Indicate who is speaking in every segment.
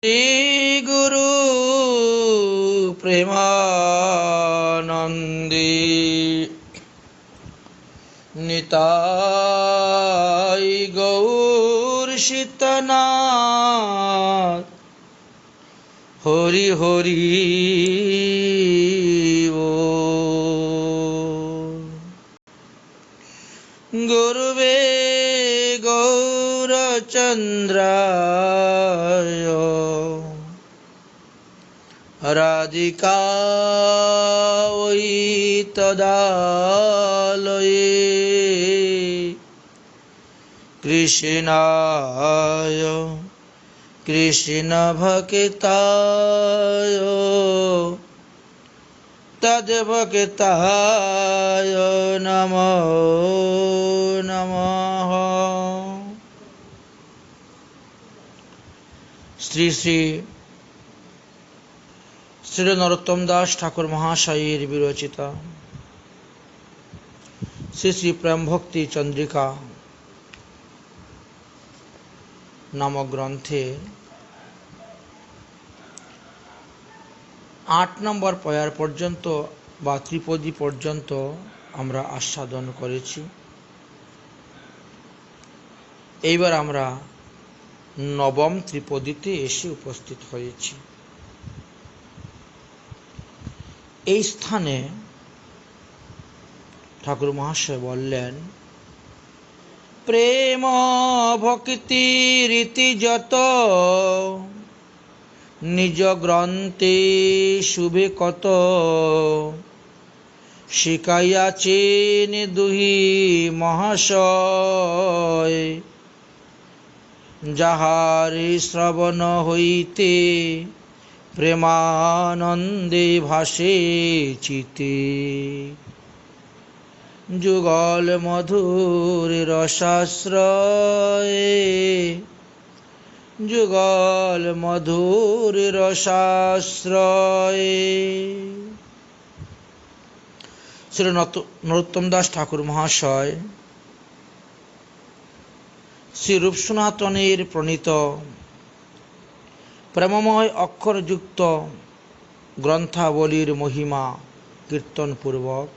Speaker 1: श्री गुरु प्रेमानंदी निताई गौर शीतनाथ हरि हरि गुरुवे गौरचंद्राय राधिकायै तदालये कृष्णाय कृष्णभक्ताय तद्भक्ताय नमो नमः। श्री श्री श्री नरोत्तम दास ठाकुर महाशयेर विरचिता श्री श्री प्रेम भक्ति चंद्रिका नामक ग्रंथे 8 नम्बर पयार पर्यन्त बा त्रिपदी पर्यन्त आमरा आस्वादन करेছি। এইবার আমরা नवम त्रिपदीते एसे उपस्थित হয়েছি। এই স্থানে ঠাকুর মহাশয় বললেন, প্রেম ভক্তি রীতি যত নিজ গ্রন্থে শুভে কত শিখাইয়াছেন দুহি মহাশয় যাহার শ্রবণ হইতে প্রেমানন্দে ভাসে চিতে যুগল মধুর রসাশ্রয়ে যুগল মধুর রসাশ্রয়ে। শ্রী নরোত্তম দাস ঠাকুর মহাশয় শ্রী রূপ সনাতনের প্রণীত প্রেমময় অক্ষরযুক্ত গ্রন্থাবলীর মহিমা কীর্তনপূর্বক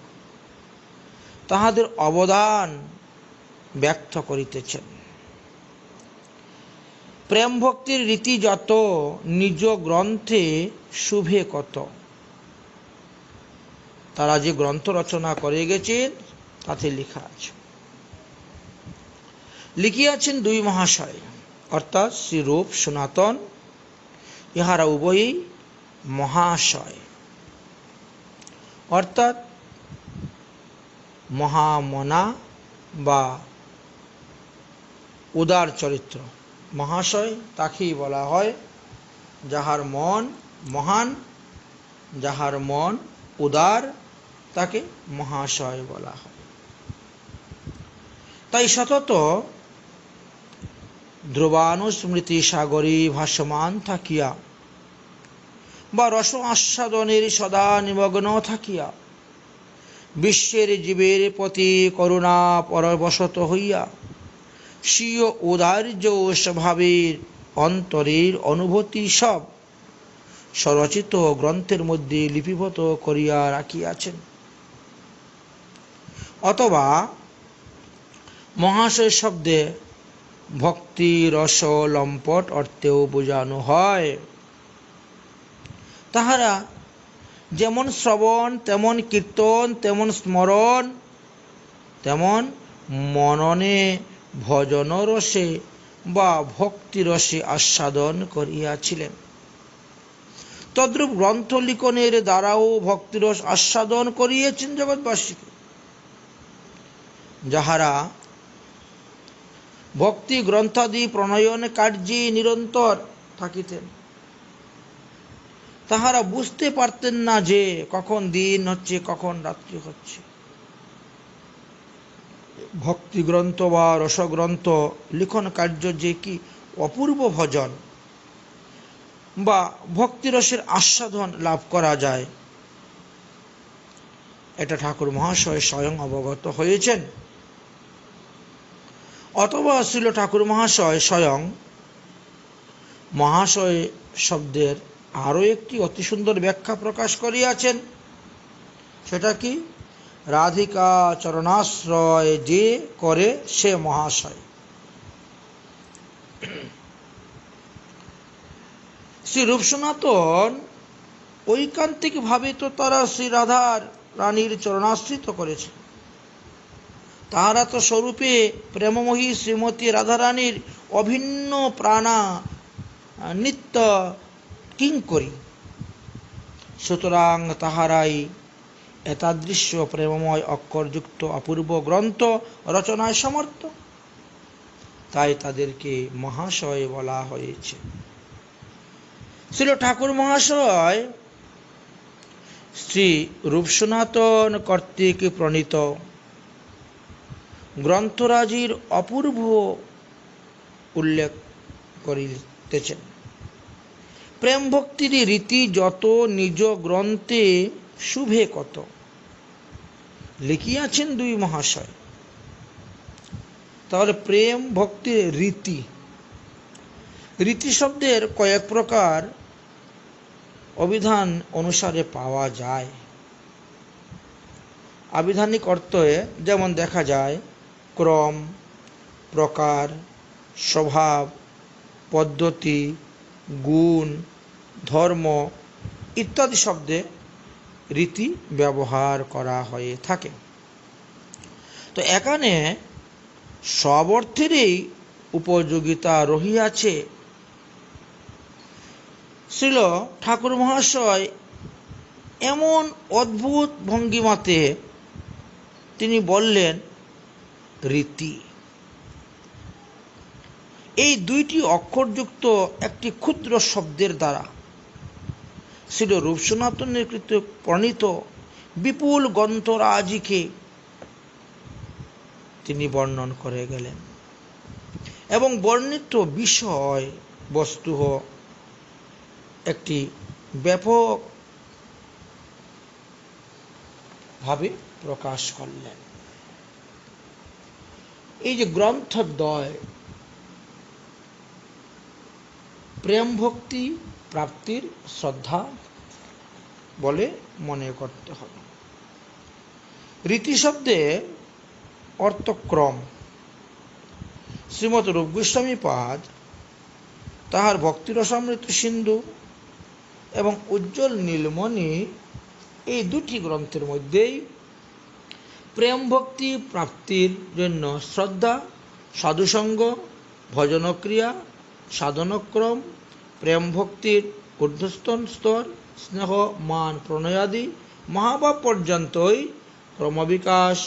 Speaker 1: তাহাদের অবদান ব্যক্ত করিতেছেন। প্রেম ভক্তির রীতি যত নিজ গ্রন্থে শুভে কত। তারা যে গ্রন্থ রচনা করে গেছেন তাতে লেখা আছে, লিখিয়াছেন দুই মহাশয় অর্থাৎ শ্রী রূপ সনাতন, ইহারা উভয়ই মহাশয় অর্থাৎ মহামনা বা উদার চরিত্র। মহাশয় তাকেই বলা হয় যাহার মন মহান, যাহার মন উদার তাকে মহাশয় বলা হয়। তাই সতত ধ্রুবানুস্মৃতি সাগরে ভাসমান থাকিয়া বা রস আস্বাদনের সদা নিমগ্ন থাকিয়া বিশ্বের জীবের প্রতি করুণা পরবশত হইয়া স্বীয় ঔদার্য স্বভাবের অন্তরের অনুভূতি সব স্বরচিত গ্রন্থের মধ্যে লিপিবদ্ধ করিয়া রাখিয়াছেন। অথবা মহাশয় শব্দে ভক্তি রস লম্পট অর্থেও বোঝানো হয়। তাহারা যেমন শ্রবণ তেমন কীর্তন তেমন স্মরণ তেমন মননে ভজন রসে বা ভক্তি রসে আস্বাদন করিয়াছিলেন। তদ্রূপ গ্রন্থ লিখনের দ্বারাও ভক্তিরস আস্বাদন করিয়েছেন জগৎবাসীকে। যাহারা ভক্তি গ্রন্থাদি প্রণয়ন কার্যে নিরন্তর থাকিতেন তাহারা বুঝতে পারতেন না যে কখন দিন হচ্ছে কখন রাত্রি হচ্ছে। ভক্তি গ্রন্থ বা রসগ্রন্থ লিখন কার্য যে কি অপূর্ব ভজন বা ভক্তিরসের আস্বাদন লাভ করা যায়, এটা ঠাকুর মহাশয় স্বয়ং অবগত হয়েছেন। অথবা শ্রীল ঠাকুর মহাশয় স্বয়ং মহাশয় শব্দের আরও একটি অতি সুন্দর ব্যাখ্যা প্রকাশ করিয়াছেন। সেটা কি? রাধিকা চরণাশ্রয় যে করে সে মহাশয়। শ্রী রূপ সনাতন ঐকান্তিকভাবে তো তারা শ্রী রাধার রানীর চরণাশ্রিত করেছে। তাহারা তো স্বরূপে প্রেমময়ী শ্রীমতী রাধারানীর অভিন্ন প্রাণা নিত্য কিঙ্করী। সুতরাং তাহারাই এতাদৃশ্য প্রেমময় অক্ষরযুক্ত অপূর্ব গ্রন্থ রচনায় সমর্থ। তাই তাদেরকে মহাশয় বলা হয়েছে। শ্রীল ঠাকুর মহাশয় শ্রী রূপ সনাতন কর্তৃক প্রণীত গ্রন্থরাজির অপূর্ব উল্লেখ করিতেছেন। প্রেম ভক্তির রীতি যত নিজ গ্রন্থে শুভে কত লিখিয়াছেন দুই মহাশয়। তাহলে প্রেম ভক্তির রীতি, রীতি শব্দের কয়েক প্রকার অভিধান অনুসারে পাওয়া যায়। আবিধানিক অর্থে যেমন দেখা যায় ক্রম, প্রকার, স্বভাব, পদ্ধতি, গুণ, ধর্ম ইত্যাদি শব্দে রীতি ব্যবহার করা হয়ে থাকে। তো এখানে সব অর্থেরই উপযোগিতা রহিয়াছে। শ্রীল ঠাকুর মহাশয় এমন অদ্ভুত ভঙ্গিমাতে তিনি বললেন রীতি। এই দুইটি অক্ষরযুক্ত একটি ক্ষুদ্র শব্দের দ্বারা শ্রীল রূপ সনাতনের কৃত প্রণীত বিপুল গ্রন্থরাজিকে তিনি বর্ণন করে গেলেন এবং বর্ণিত বিষয় বস্তু একটি ব্যাপক ভাবে প্রকাশ করলেন। এই যে গ্রন্থদ্বয় প্রেম ভক্তি প্রাপ্তির শ্রদ্ধা বলে মনে করতে হবে। রীতি শব্দে অর্থক্রম। শ্রীমৎ রূপ গোস্বামী পাদ তাহার ভক্তিরসামৃত সিন্ধু এবং উজ্জ্বল নীলমণি এই দুটি গ্রন্থের মধ্যেই প্রেম ভক্তি প্রাপ্তির জন্য শ্রদ্ধা, সাধুসঙ্গ, ভজনক্রিয়া, সাধনক্রম, প্রেম ভক্তির ঊর্ধ্বস্তন স্তর, স্নেহ, মান, প্রণয়াদি মহাভাব পর্যন্তই ক্রমবিকাশ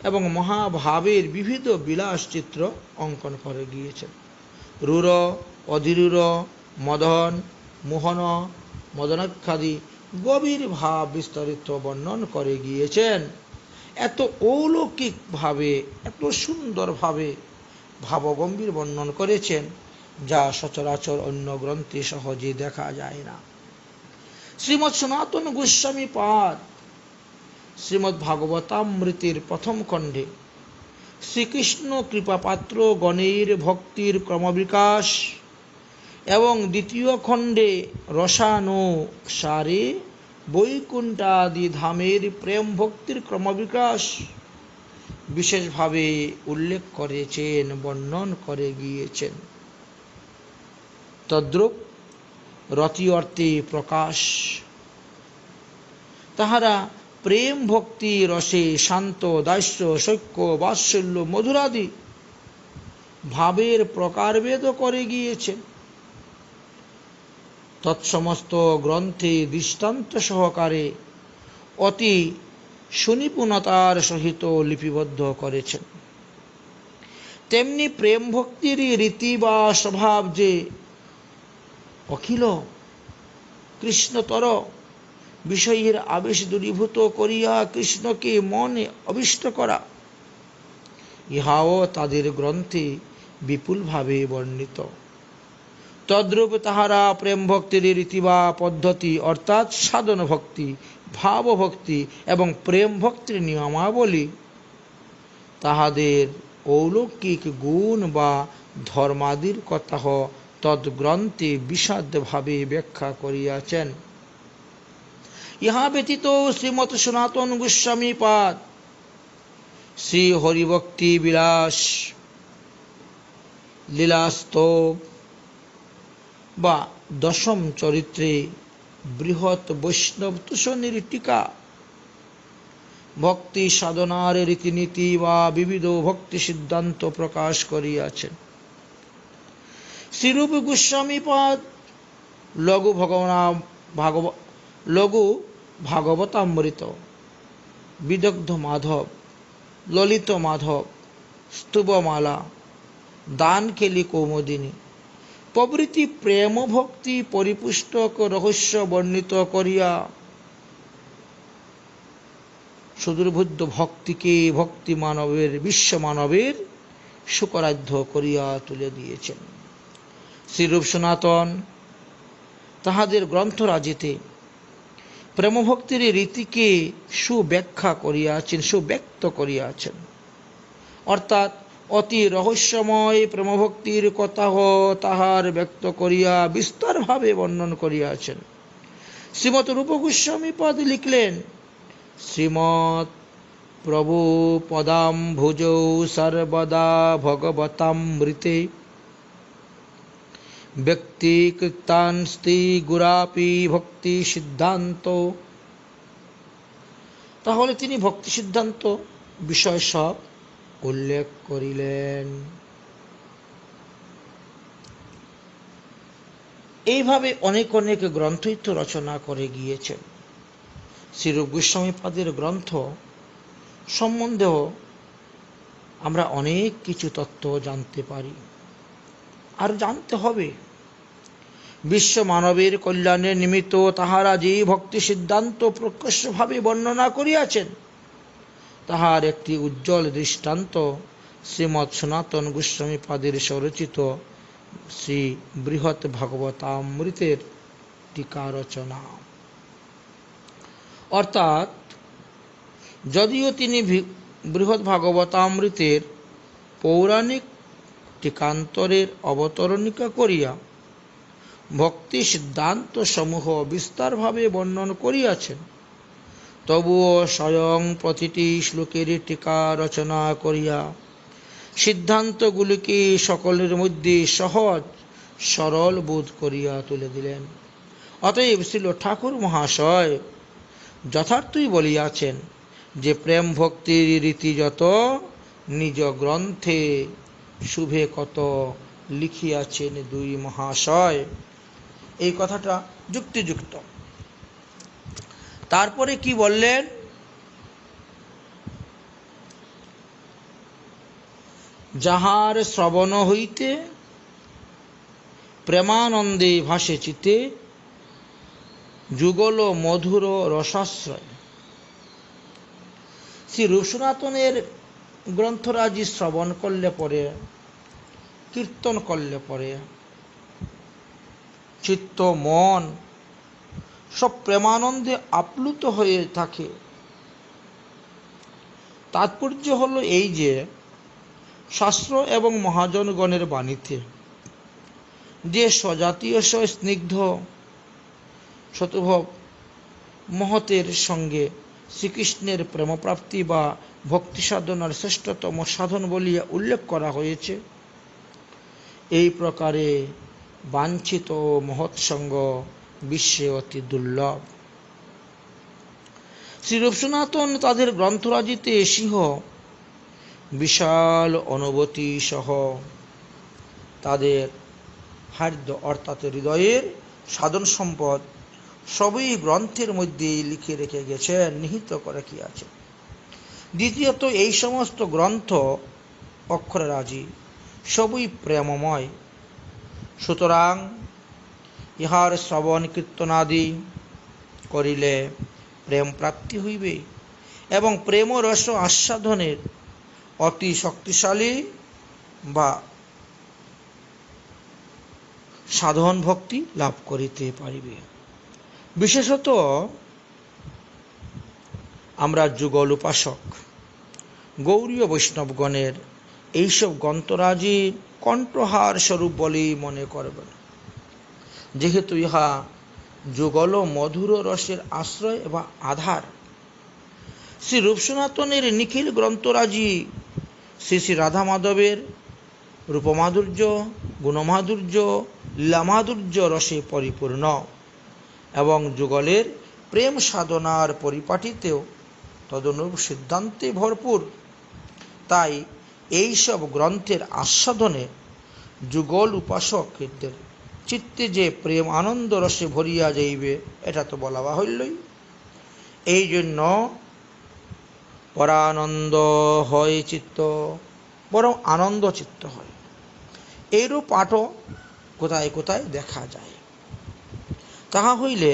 Speaker 1: এবং মহাভাবের বিবিধ বিলাস চিত্র অঙ্কন করে গিয়েছেন। রূঢ়, অধীরূঢ়, মদন, মোহন, মদনাখ্যাদি গভীর ভাব বিস্তারিত বর্ণন করে গিয়েছেন। এত অলৌকিকভাবে, এত সুন্দরভাবে ভাবগম্ভীর বর্ণন করেছেন যা সচরাচর অন্য গ্রন্থে সহজে দেখা যায় না। শ্রীমৎ সনাতন গোস্বামী পাদ শ্রীমদ্ ভাগবতামৃতের প্রথম খণ্ডে শ্রীকৃষ্ণ কৃপাপাত্র গণের ভক্তির ক্রমবিকাশ এবং দ্বিতীয় খণ্ডে রসানুসারে বৈকুণ্ঠাদি ধামের প্রেম ভক্তির ক্রমবিকাশ বিশেষভাবে উল্লেখ করেছেন, বর্ণন করে গিয়েছেন। তদ্রূপ রতি অর্থে প্রকাশ। তাহারা প্রেম ভক্তি রসে শান্ত, দাস্য, সৌক্য, বাৎসল্য, মধুরাদি ভাবের প্রকারভেদ করে গিয়েছেন। তৎসমস্ত গ্রন্থে দৃষ্টান্ত সহকারে অতি সুনিপুণতার সহিত লিপিবদ্ধ করেছেন। তেমনি প্রেম ভক্তির রীতি বা স্বভাব যে অখিল কৃষ্ণতর বিষয়ের আবেশ দূরীভূত করিয়া কৃষ্ণকে মনে অভিষ্ট করা, ইহাও তাদের গ্রন্থে বিপুলভাবে বর্ণিত। তদ্রূপ তাহারা প্রেম ভক্তির রীতি বা পদ্ধতি অর্থাৎ সাধন ভক্তি, ভাব ভক্তি এবং প্রেম ভক্তির নিয়মাবলী, তাহাদের অলৌকিক গুণ বা ধর্মাদির কথা তদ্গ্রন্থে বিশদভাবে ব্যাখ্যা করিয়াছেন। ইহা ব্যতীত শ্রীমৎ সনাতন গোস্বামী পাদ শ্রী হরিভক্তি বিলাস লীলাস্তব বা দশম চরিত্রে বৃহৎ বৈষ্ণব তুষণীর টিকা, ভক্তি সাধনার রীতিনীতি বা বিবিধ ভক্তি সিদ্ধান্ত প্রকাশ করিয়াছেন। শ্রীরূপ গোস্বামীপাদ লঘু ভাগবতামৃত, বিদগ্ধ মাধব, ললিত মাধব, স্তবমালা, দানকেলি কৌমুদিনী প্রভৃতি প্রেম ভক্তি পরিপুষ্টক রহস্য বর্ণিত করিয়া সুদূরবুদ্ধ ভক্তিকে ভক্তি মানবের বিশ্ব মানবের শুকরাধ্য করিয়া তুলে দিয়েছেন। শ্রীরূপ সনাতন তাহাদের গ্রন্থরাজিতে প্রেমভক্তির রীতিকে সুব্যাখ্যা করিয়াছেন, সুব্যক্ত করিয়াছেন, অর্থাৎ অতি রহস্যময় প্রেমভক্তির কথা তাহার ব্যক্ত করিয়া বিস্তারভাবে বর্ণন করিয়াছেন। শ্রীমৎ রূপ গোস্বামীপাদ লিখলেন, শ্রীমৎ প্রভু পদাম্ভুজৌ সর্বদা ভগবতামৃতে ব্যক্তিকৃতান্স্তি গুরাপি ভক্তি সিদ্ধান্ত। তাহলে তিনি ভক্তি সিদ্ধান্ত বিষয় সব উল্লেখ করিলেন। এইভাবে অনেক অনেক গ্রন্থই তো রচনা করে গিয়েছেন। শ্রীরূপ গোস্বামীপাদের গ্রন্থ সম্বন্ধেও আমরা অনেক কিছু তত্ত্ব জানতে পারি, আর জানতে হবে। বিশ্ব মানবের কল্যাণের নিমিত্ত তাহারা যে ভক্তি সিদ্ধান্ত প্রকাশ্যভাবে বর্ণনা করিয়াছেন, তাহার একটি উজ্জ্বল দৃষ্টান্ত শ্রীমৎ সনাতন গোস্বামীপাদের স্বরচিত শ্রী বৃহৎ ভাগবতামৃতের টিকা রচনা। অর্থাৎ যদিও তিনি বৃহৎ ভাগবতামৃতের পৌরাণিক টিকান্তরের অবতরণিকা করিয়া ভক্তি সিদ্ধান্ত সমূহ বিস্তারভাবে বর্ণন করিয়াছেন, তবুও স্বয়ং প্রতিটি শ্লোকের টিকা রচনা করিয়া সিদ্ধান্তগুলিকে সকলের মধ্যে সহজ সরল বোধ করিয়া তুলে দিলেন। অতএব শ্রীল ঠাকুর মহাশয় যথার্থই বলিয়াছেন যে প্রেম ভক্তির রীতি যত নিজ গ্রন্থে শুভে কত লিখিয়াছেন দুই মহাশয়। এই কথাটা যুক্তিযুক্ত। তারপরে কি বললেন, যাহার শ্রবণ হইতে প্রেমানন্দে ভাসে চিতে যুগল মধুর রসাশ্রয়। শ্রী রূপ সনাতনের গ্রন্থরাজি শ্রবণ করলে পরে, কীর্তন করলে পরে চিত্ত মন সব প্রেমানন্দে আপ্লুত হয়ে থাকে। তাৎপর্য হলো এই যে শাস্ত্র এবং মহাজনগণের বাণীতে যে স্বজাতীয় স্নিগ্ধ শতভব মহতের সঙ্গে শ্রীকৃষ্ণের প্রেমপ্রাপ্তি বা ভক্তি সাধনার শ্রেষ্ঠতম সাধন বলিয়া উল্লেখ করা হয়েছে, এই প্রকারে বাঞ্ছিত মহৎসঙ্গ বিশ্বে অতি দুর্লভ। শ্রীরূপ সনাতন তাদের গ্রন্থরাজিতে সিংহ বিশাল অনুভূতি সহ তাদের হার্দ অর্থাৎ হৃদয়ের সাধন সম্পদ সবই গ্রন্থের মধ্যে লিখে রেখে গেছেন, নিহিত করে কি আছে। দ্বিতীয়ত এই সমস্ত গ্রন্থ অক্ষররাজি সবই প্রেমময়, সুতরাং ইহার শ্রবণ কীর্তনাদি করিলে প্রেম প্রাপ্তি হইবে এবং প্রেম রস আস্বাদনের অতি শক্তিশালী বা সাধন ভক্তি লাভ করিতে পারিবে। বিশেষত আমরা যুগল উপাসক গৌরীয় বৈষ্ণবগণের এইসব গ্রন্থরাজি কণ্ঠহার স্বরূপ বলেই মনে করবেন, যেহেতু ইহা যুগল মধুর রসের আশ্রয় বা আধার। শ্রী রূপ সনাতনের নিখিল গ্রন্থরাজি শ্রী শ্রী রাধা মাধবের রূপমাধুর্য, গুণমাধুর্য, লীলামাধুর্য রসে পরিপূর্ণ এবং যুগলের প্রেম সাধনার পরিপাটিতেও তদনুরূপ সিদ্ধান্তে ভরপুর। তাই এইসব গ্রন্থের আস্বাদনে যুগল উপাসকদের চিত্তে যে প্রেম আনন্দ রসে ভরিয়া যাইবে, এটা তো বলা হইলই। এই জন্য পরানন্দ হয় চিত্ত, বরং আনন্দ চিত্ত হয়। এইরূপ পাঠও কোথায় কোথায় দেখা যায়। তাহা হইলে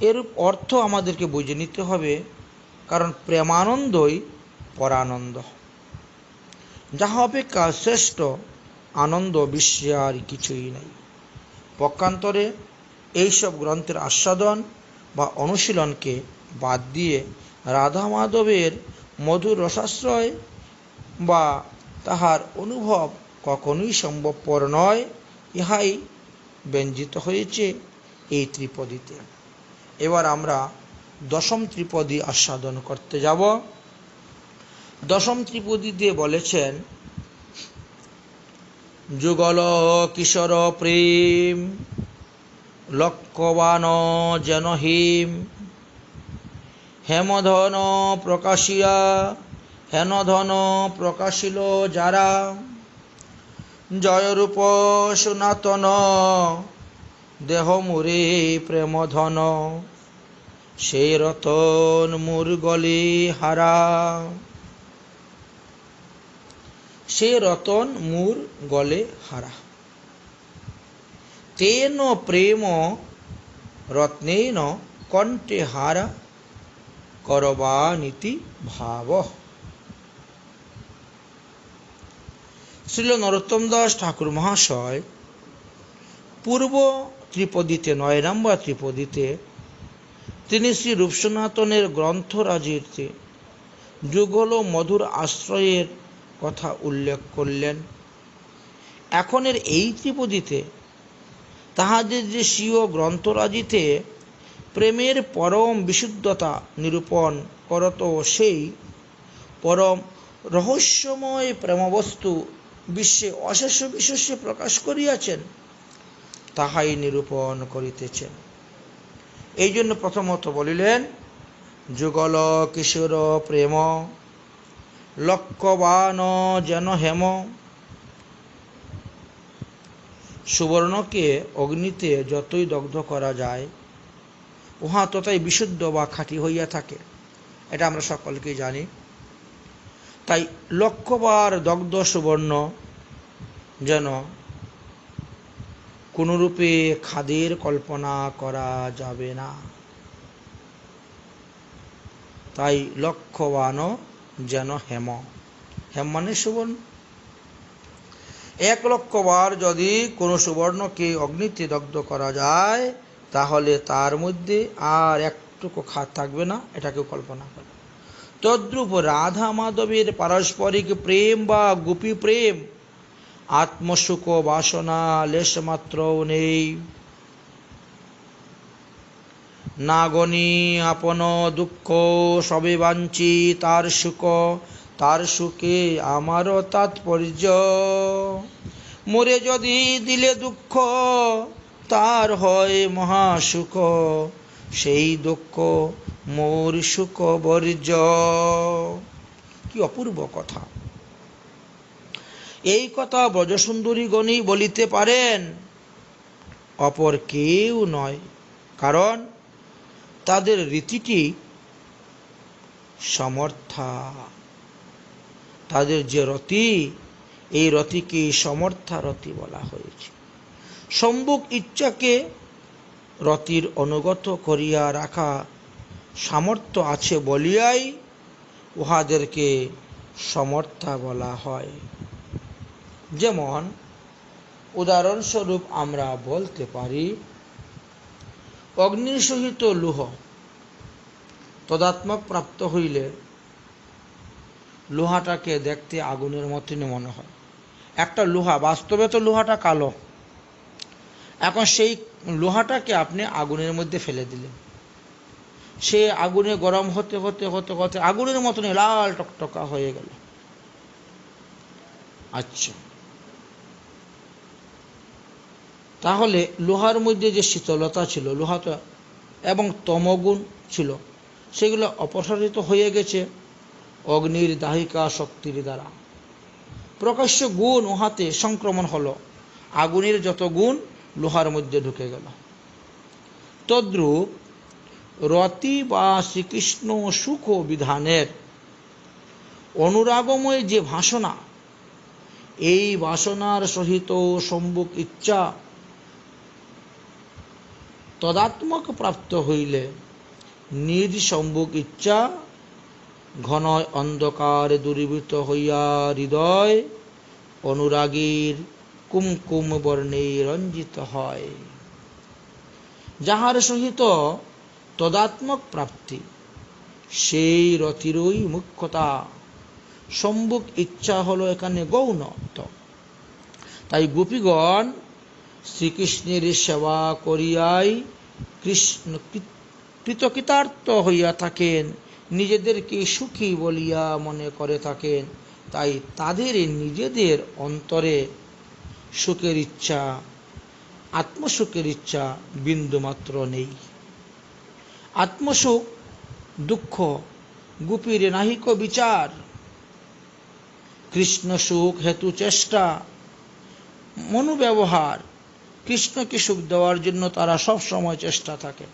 Speaker 1: এরূপ অর্থ আমাদেরকে বুঝে নিতে হবে, কারণ প্রেমানন্দই পরানন্দ, যাহা অপেক্ষা শ্রেষ্ঠ আনন্দ বিশ্বে আর কিছুই নাই। পক্ষান্তরে এইসব গ্রন্থের আস্বাদন বা অনুশীলনকে বাদ দিয়ে রাধা মাধবের মধুর রসাশ্রয় বা তাহার অনুভব কখনোই সম্ভবপর নয়। ইহাই ব্যঞ্জিত হয়েছে এই ত্রিপদীতে। এবার আমরা দশম ত্রিপদী আস্বাদন করতে যাব। দশম ত্রিপদীতে বলেছেন, যুগল কিশোর প্রেম লক্ষ্যবান যেন হিম, হেমধন প্রকাশিয়া হেনধন প্রকাশিল যারা, জয়রূপ সনাতন দেহ মুরে প্রেমধন, সে রতন মুর গলে হারা। সে রতন মুর গলে হারা। তেন প্রেম রত্নেন কণ্ঠে হারা, করবানীতি ভাব। শ্রীল নরোত্তম দাস ঠাকুর মহাশয় পূর্ব ত্রিপদীতে ৯ নম্বর ত্রিপদীতে তিনি শ্রী রূপ সনাতনের গ্রন্থরাজিতে যুগল মধুর আশ্রয়ের কথা উল্লেখ করলেন। এখনের এই ত্রিপদীতে তাহাদের যে স্বীয় গ্রন্থরাজিতে প্রেমের পরম বিশুদ্ধতা নিরূপণ করত, সেই পরম রহস্যময় প্রেমবস্তু বিশ্বে অশেষ বিশেষে প্রকাশ করিয়াছেন, তাহাই নিরূপণ করিতেছেন। এই জন্য প্রথমত বলিলেন, যুগল কিশোর প্রেম লক্ষ্যবান যেন হেম। সুবর্ণকে অগ্নিতে যতই দগ্ধ করা যায়, উহা ততই বিশুদ্ধ বা খাঁটি হইয়া থাকে, এটা আমরা সকলকেই জানি। তাই লক্ষ্যবার দগ্ধ সুবর্ণ যেন কোনরূপে খাদের কল্পনা করা যাবে না। তাই লক্ষ্যবান যেন হেম, হেম মানে সুবর্ণ। 1,00,000 বার যদি কোনো সুবর্ণকে অগ্নিতে দগ্ধ করা যায়, তাহলে তার মধ্যে আর একটুকু খাদ থাকবে না, এটাকেও কল্পনা করে। তদ্রূপ রাধা মাধবের পারস্পরিক প্রেম বা গোপী প্রেম আত্মসুখ বাসনা লেশ মাত্রও নেই। না গনি আপন দুঃখ সবে বাঞ্ছি তার সুখ, তার সুখে আমারও তাৎপর্য। মোরে যদি দিলে দুঃখ তার হয় মহাসুখ, সেই দুঃখ মোর সুখ বর্জ। কি অপূর্ব কথা! এই কথা ব্রজসুন্দরী গণই বলিতে পারেন, অপর কেউ নয়। কারণ তাদের রীতিটি সমর্থা। তাদের যে রতি, এই রতিকে সমর্থা রতি বলা হয়েছে। সম্মুখ ইচ্ছাকে রতির অনুগত করিয়া রাখা সামর্থ্য আছে বলিয়াই উহাদেরকে সমর্থা বলা হয়। যেমন উদাহরণস্বরূপ আমরা বলতে পারি, অগ্নির সহিত লৌহ তদাত্মক প্রাপ্ত হইলে লোহাটাকে দেখতে আগুনের মতনই মনে হয়। একটা লোহা, বাস্তবে তো লোহাটা কালো, এখন সেই লোহাটাকে আপনি আগুনের মধ্যে ফেলে দিলেন, সে আগুনে গরম হতে হতে হতে হতে আগুনের মতনই লাল টকটকা হয়ে গেল। আচ্ছা, তাহলে লোহার মধ্যে যে শীতলতা ছিল, লোহাটা এবং তমগুণ ছিল, সেগুলো অপসারিত হয়ে গেছে অগ্নির দাহিকা শক্তির দ্বারা। প্রকাশ্য গুণ উহাতে সংক্রমণ হলো, আগুনের যত গুণ লোহার মধ্যে ঢুকে গেল। তদ্রূপ রতি বা শ্রীকৃষ্ণ সুখ বিধানের অনুরাগময় যে ভাসনা, এই বাসনার সহিত সম্মুখ ইচ্ছা তদাত্মক প্রাপ্ত হইলে নিজ সম্মুখ ইচ্ছা ঘন অন্ধকার দূরীভূত হইয়া হৃদয় অনুরাগীর কুমকুম বর্ণে রঞ্জিত হয়। যাহার সহিত তদাত্মক প্রাপ্তি, সেই রতিরই মুখ্যতা। সম্মুখ ইচ্ছা হলো এখানে গৌণ। তাই গোপীগণ শ্রীকৃষ্ণের সেবা করিয়াই কৃষ্ণ কৃতকৃতার্থ হইয়া থাকেন, নিজেদেরকে সুখী বলিয়া মনে করে থাকেন। তাই তাদের নিজেদের অন্তরে সুখের ইচ্ছা, আত্মসুখের ইচ্ছা বিন্দুমাত্র নেই। আত্মসুখ দুঃখ গোপীর নাহিক বিচার। কৃষ্ণ সুখ হেতু চেষ্টা, মনোব্যবহার, কৃষ্ণকে সুখ দেওয়ার জন্য তারা সব সময় চেষ্টা থাকে।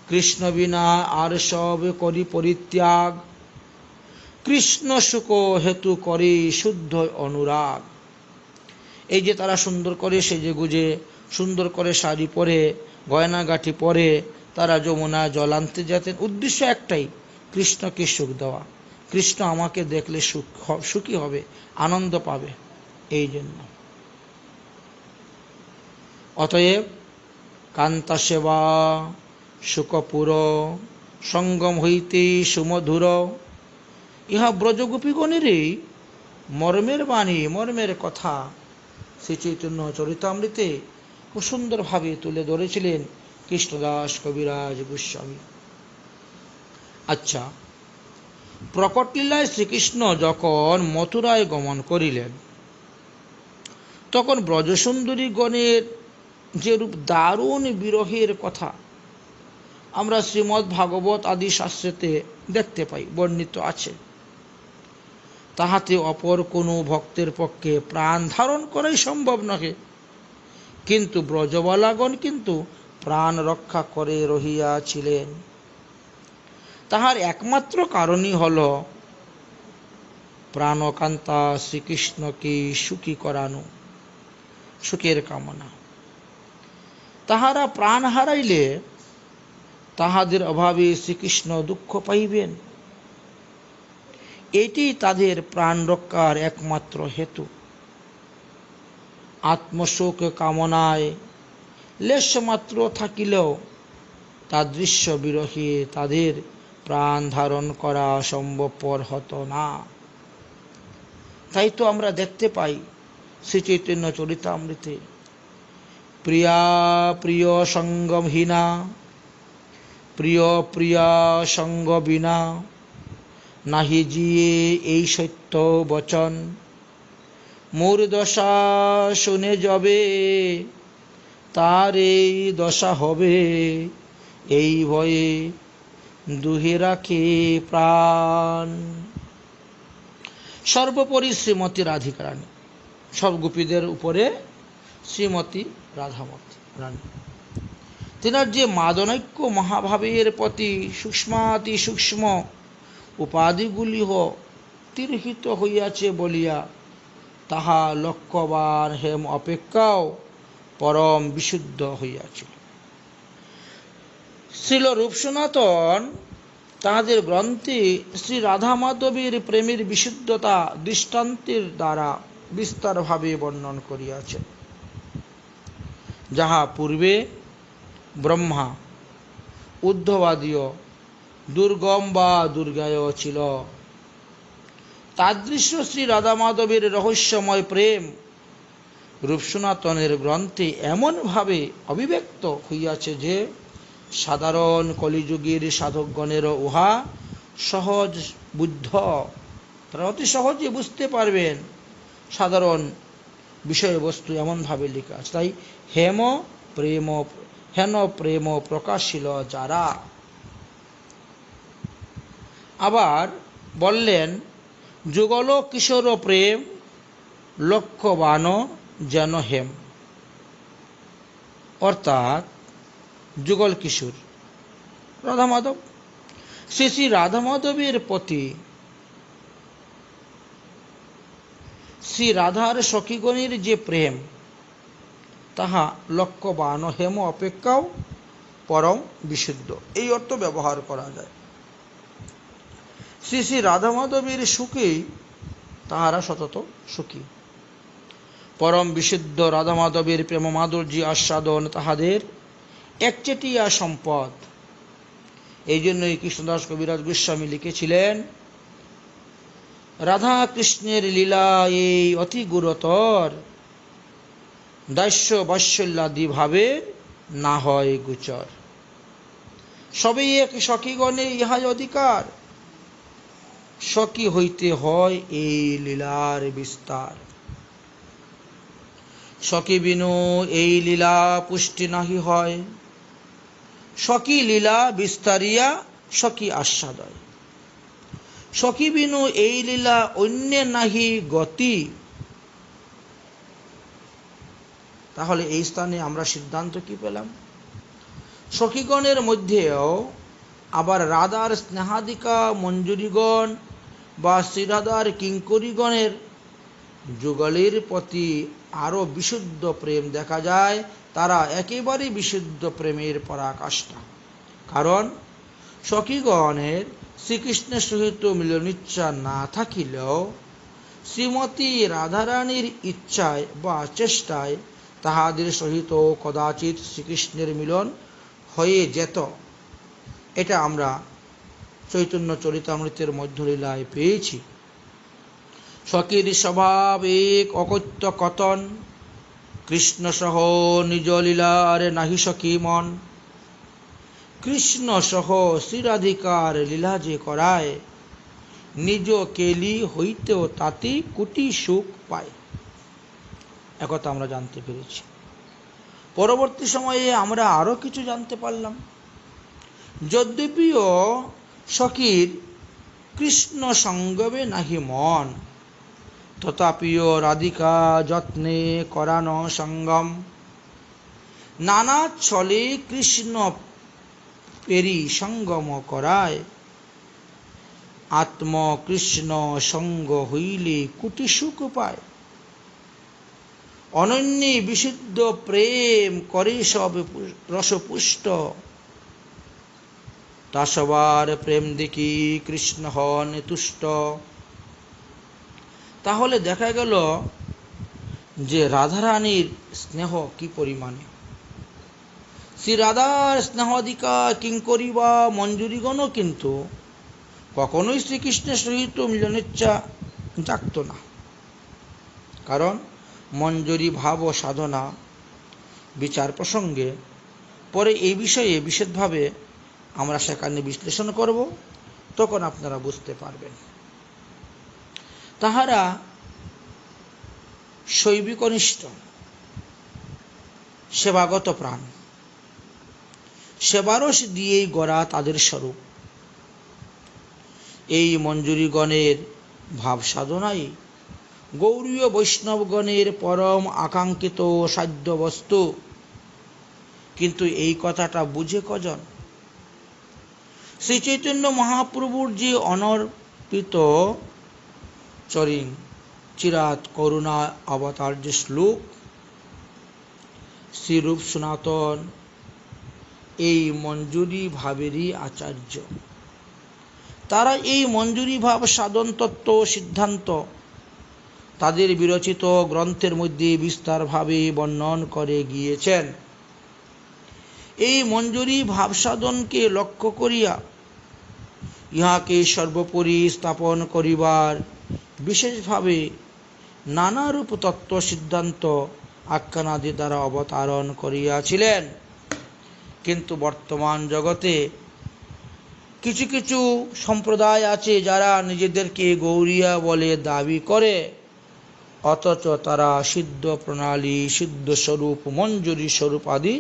Speaker 1: কৃষ্ণ বিনা আর সব করি পরিত্যাগ, কৃষ্ণ সুখ হেতু করে শুদ্ধ অনুরাগ। এই যে তারা সুন্দর করে সেজে গুজে, সুন্দর করে শাড়ি পরে, গয়নাগাঠি পরে তারা যমুনা জল আনতে যেতেন, উদ্দেশ্য একটাই, কৃষ্ণকে সুখ দেওয়া। কৃষ্ণ আমাকে দেখলে সুখী হবে, আনন্দ পাবে, এই জন্য। অতএব কান্তা সেবা সুখপুর সঙ্গম হইতে সুমধুর, ইহা ব্রজগোপীগণেরই মর্মের বাণী, মর্মের কথা শ্রী চৈতন্য চরিতামৃতে খুব সুন্দরভাবে তুলে ধরেছিলেন কৃষ্ণদাস কবিরাজ গোস্বামী। আচ্ছা, প্রকট লীলায় শ্রীকৃষ্ণ যখন মথুরায় গমন করিলেন, তখন ব্রজসুন্দরী গণের যেরূপ দারুণ বিরহের কথা আমরা শ্রীমদ্ ভাগবত আদি শাস্ত্রেতে দেখতে পাই, বর্ণিত আছে, তাহাতে অপর কোনো ভক্তের পক্ষে প্রাণ ধারণ করাই সম্ভব নহে। কিন্তু ব্রজবালাগণ কিন্তু প্রাণ রক্ষা করে রহিয়াছিলেন। তাহার একমাত্র কারণই হল প্রাণকান্তা শ্রীকৃষ্ণকে সুখী করানো, সুখের কামনা। তাহারা প্রাণ হারাইলে তাহাদের অভাবে শ্রীকৃষ্ণ দুঃখ পাইবেন, এটি তাদের প্রাণ রক্ষার একমাত্র হেতু। আত্মশোক কামনায় লেশমাত্র থাকিলেও তাদৃশ্য বিরহে তাদের প্রাণ ধারণ করা সম্ভবপর হতো না। তাই তো আমরা দেখতে পাই শ্রী চৈতন্য চরিতামৃতে, প্রিয়া প্রিয় সঙ্গমহীনা, প্রিয় প্রিয়া সঙ্গ বিনা, নাহি জিয়ে এই সত্য বচন, মোর দশা শুনে যাবে, তার এই দশা হবে, এই ভয়ে দুহে রাখে প্রাণ। সর্বোপরি শ্রীমতী রাধিকা রানী, সব গোপীদের উপরে শ্রীমতী রাধামতী রানী, তেনার যে মাদনৈক্য মহাভাবের প্রতি সূক্ষ্মাতি সূক্ষ্ম উপাধিগুলি তিরোহিত হইয়াছে বলিয়া তাহা লক্ষ্যবান হেম অপেক্ষাও পরম বিশুদ্ধ হইয়াছিল। শ্রীল রূপ সনাতন তাহাদের গ্রন্থে শ্রী রাধা মাধবীর প্রেমের বিশুদ্ধতা দৃষ্টান্তের দ্বারা বিস্তারভাবে বর্ণন করিয়াছেন, যাহা পূর্বে ব্রহ্মা উদ্ধবাদীয় দুর্গম বা দুর্গায় ছিল, তাদৃশ্য শ্রী রাধা মাধবের রহস্যময় প্রেম রূপ সনাতনের গ্রন্থে এমনভাবে অভিব্যক্ত হইয়াছে যে সাধারণ কলিযুগের সাধকগণেরও উহা সহজ বুদ্ধ, তারা অতি সহজে বুঝতে পারবেন। সাধারণ বিষয়বস্তু এমনভাবে লেখা আছে। তাই হেন প্রেম প্রকাশিল যারা। আবার বললেন, যুগল কিশোর প্রেম লক্ষ্যবান যেন হেম, অর্থাৎ যুগল কিশোর রাধা মাধব, শ্রী শ্রী রাধা মাধবের প্রতি শ্রী রাধার সখীগণের যে প্রেম, তাহা লক্ষ্যবান হেম অপেক্ষাও পরম বিশুদ্ধ, এই অর্থ ব্যবহার করা যায়। শ্রী শ্রী রাধা মাধবের সুখেই তাহারা সতত সুখী। পরম বিশুদ্ধ রাধা মাধবের প্রেম মাধুর্য আস্বাদন তাহাদের একচেটিয়া সম্পদ। এই জন্যই কৃষ্ণদাস কবিরাজ গোস্বামী লিখেছিলেন, রাধা কৃষ্ণের লীলা এই অতি গুরুতর, দাস্য বাৎসল্যাদি ভাবে না হয় গোচর। সবই এক সখীগণে ইহাই অধিকার, সখী হইতে হয় এই লীলার বিস্তার। সখী বিনু এই লীলা পুষ্টি নাহি হয়, সখী লীলা বিস্তারিয়া সখী আস্বাদয়। সখী বিনু এই লীলা অন্যে নাহি গতি। তাহলে এই স্থানে আমরা সিদ্ধান্ত কি পেলাম? সখীগণের মধ্যেও আবার রাধার স্নেহাদিকা মঞ্জুরিগণ বা শ্রীরাধার কিঙ্করীগণের যুগলের প্রতি আরও বিশুদ্ধ প্রেম দেখা যায়। তারা একেবারে বিশুদ্ধ প্রেমের পরাকাষ্ঠা। কারণ সখীগণের শ্রীকৃষ্ণের সহিত মিলনিচ্ছা না থাকিলেও শ্রীমতী রাধারানীর ইচ্ছায় বা চেষ্টায় তাহাদের সহিত কদাচিৎ শ্রীকৃষ্ণের মিলন হয়ে যেত। এটা আমরা চৈতন্য চরিতামৃতের মধ্যলীলায় পেয়েছি। সখীর স্বভাব এক অকথ্য কথন, কৃষ্ণ সহ নিজ লীলার নাহি সখী মন। কৃষ্ণ সহ শ্রীরাধিকার লীলা যে করায়, নিজ কেলি হইতেও তাতে কোটি সুখ পায়। একথা আমরা জানতে পেরেছি। পরবর্তী সময়ে আমরা আরও কিছু জানতে পারলাম। যদ্যপিও সখীর কৃষ্ণ সঙ্গমে নাহি মন, তথাপিও রাধিকা যত্নে করান সঙ্গম। নানা ছলে কৃষ্ণ পেরি সঙ্গম করায়, আত্ম কৃষ্ণ সঙ্গ হইলে কোটি সুখ পায়। অনন্যে বিশুদ্ধ প্রেম করে সব রসপুষ্ট, তা সবার প্রেম দেখি কৃষ্ণ হন তুষ্ট। তাহলে দেখা গেল যে রাধারানীর স্নেহ কি পরিমাণে। শ্রী রাধার স্নেহাধিকা কিঙ্করী বা মঞ্জুরিগণও কিন্তু কখনোই শ্রীকৃষ্ণের সহিত মিলনেচ্ছা জাগত না। কারণ মঞ্জুরি ভাব ও সাধনা বিচার প্রসঙ্গে পরে এই বিষয়ে বিশেষভাবে আমরা সেখানে বিশ্লেষণ করব, তখন আপনারা বুঝতে পারবেন। তাহারা শৈবিকনিষ্ঠ, সেবাগত প্রাণ, সেবারস দিয়েই গড়া তাদের স্বরূপ। এই মঞ্জুরিগণের ভাব সাধনাই গৌরীয় বৈষ্ণবগণের পরম আকাঙ্ক্ষিত সাধ্য বস্তু। কিন্তু এই কথাটা বুঝে কজন? শ্রী চৈতন্য মহাপ্রভুর যে অনর্পিত চরিং চিরাত করুণা অবতার যে শ্লোক, শ্রীরূপ সনাতন এই মঞ্জুরি ভাবেরই আচার্য। তারা এই মঞ্জুরি ভাব সাধন তত্ত্ব সিদ্ধান্ত তাদের বিরচিত গ্রন্থের মধ্যে বিস্তারভাবে বর্ণন করে গিয়েছেন। এই মঞ্জুরি ভাব সাধনকে লক্ষ্য করিয়া ইহাকে সর্বোপরি স্থাপন করিবার বিশেষভাবে নানারূপ তত্ত্ব সিদ্ধান্ত আখ্যানাদি দ্বারা অবতারণ করিয়াছিলেন। কিন্তু বর্তমান জগতে কিছু কিছু সম্প্রদায় আছে যারা নিজেদেরকে গৌড়িয়া বলে দাবি করে, অথচ তারা সিদ্ধ প্রণালী, সিদ্ধ স্বরূপ, মঞ্জুরি স্বরূপ আদি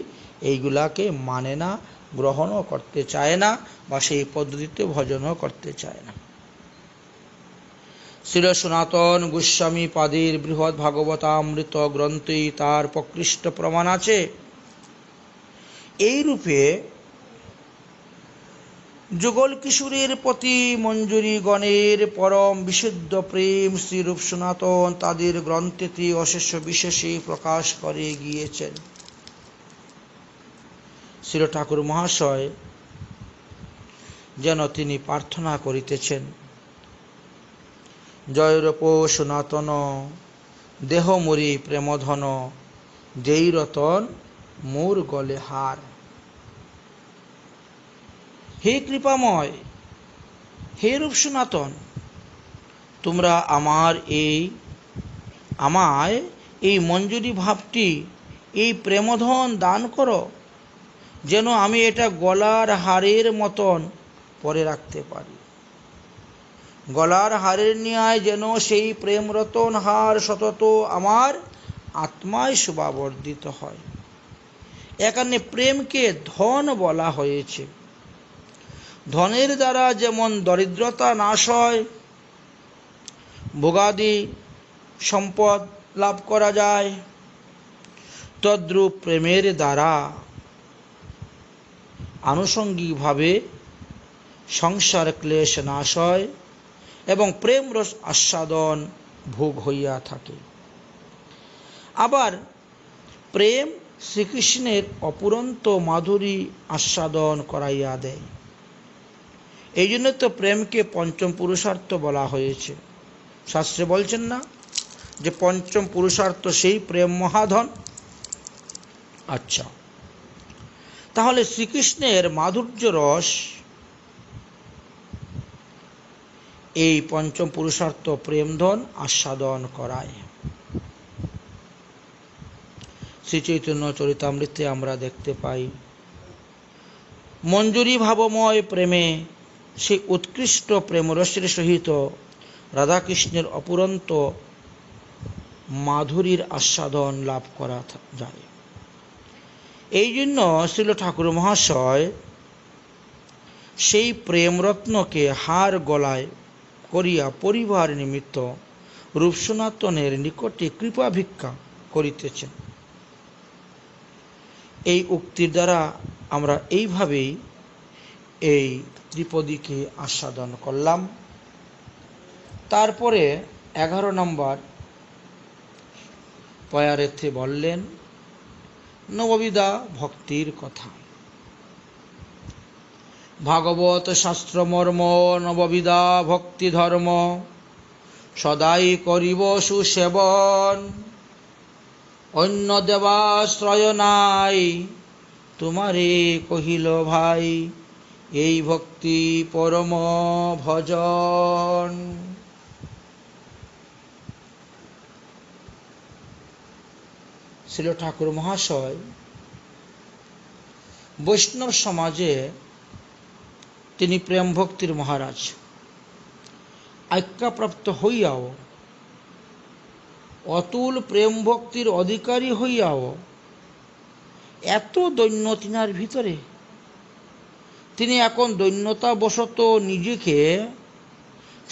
Speaker 1: এইগুলাকে মানে না, গ্রহণও করতে চায় না, বা সেই পদ্ধতিতে ভজনও করতে চায় না। শ্রী সনাতন গোস্বামী পাদের বৃহৎ ভাগবতামৃত গ্রন্থেই তার প্রকৃষ্ট প্রমাণ আছে। এই রূপে যুগল কিশোরের প্রতি মঞ্জুরি গণের পরম বিশুদ্ধ প্রেম শ্রীরূপ সনাতন তাদের গ্রন্থেতে অশেষ বিশেষে প্রকাশ করে গিয়েছেন। শ্রী ঠাকুর মহাশয় যেন তিনি প্রার্থনা করিতেছেন, জয়রূপ সনাতন দেহ মরি প্রেমধন, যেই রতন মোর গলে হার। হে কৃপাময়, হে রূপ সনাতন, তোমরা আমায় এই মঞ্জুরি ভাবটি, এই প্রেমধন দান করো, যেন আমি এটা গলার হারের মতন পরে রাখতে পারি। গলার হারের ন্যায় যেন সেই প্রেম রতন হার সতত আমার আত্মায় শোভাবর্ধিত হয়। এখানে প্রেমকে ধন বলা হয়েছে। ধনের দ্বারা যেমন দরিদ্রতা নাশ হয়, ভোগাদি সম্পদ লাভ করা যায়, তদ্রূপ প্রেমের দ্বারা আনুষঙ্গিকভাবে সংসার ক্লেশ নাশ হয় এবং প্রেম রস আস্বাদন ভোগ হইয়া থাকে। আবার প্রেম শ্রীকৃষ্ণের অপুরন্ত মাধুরী আস্বাদন করাইয়া দেয়। এই জন্য তো প্রেমকে পঞ্চম পুরুষার্থ বলা হয়েছে। শাস্ত্রে বলছেন না যে পঞ্চম পুরুষার্থ সেই প্রেম মহাধন। আচ্ছা, তাহলে শ্রীকৃষ্ণের মাধুর্য রস এই পঞ্চম পুরুষার্থ প্রেমধন আস্বাদন করায়। শ্রী চৈতন্য চরিতামৃতে আমরা দেখতে পাই, মঞ্জুরি ভাবময় প্রেমে সেই উৎকৃষ্ট প্রেমরসের সহিত রাধাকৃষ্ণের অপুরন্ত মাধুরীর আস্বাদন লাভ করা যায়। এই জন্য শ্রীল ঠাকুর মহাশয় সেই প্রেমরত্নকে হার গলায় করিয়া পরিবার নিমিত্ত রূপ সনাতনের নিকটে কৃপা ভিক্ষা করিতেছেন। এই উক্তির দ্বারা আমরা এইভাবেই এই ত্রিপদীকে আস্বাদন করলাম। তারপরে 11 নম্বর পয়ারেথে বললেন নববিধা ভক্তির কথা। ভাগবত শাস্ত্র মর্ম নববিধা ভক্তি ধর্ম, সদাই করিব সুসেবন, অন্য দেবাশ্রয় নাই, তোমারে কহিল ভাই, এই ভক্তি পরম ভজন। শ্রীল ঠাকুর মহাশয় বৈষ্ণব সমাজে তিনি প্রেম ভক্তির মহারাজ। আজ্ঞাপ্রাপ্ত হইয়াও, অতুল প্রেম ভক্তির অধিকারী হইয়াও এত দৈন্য তিনার ভিতরে, তিনি এখন দৈন্যতাবশত নিজেকে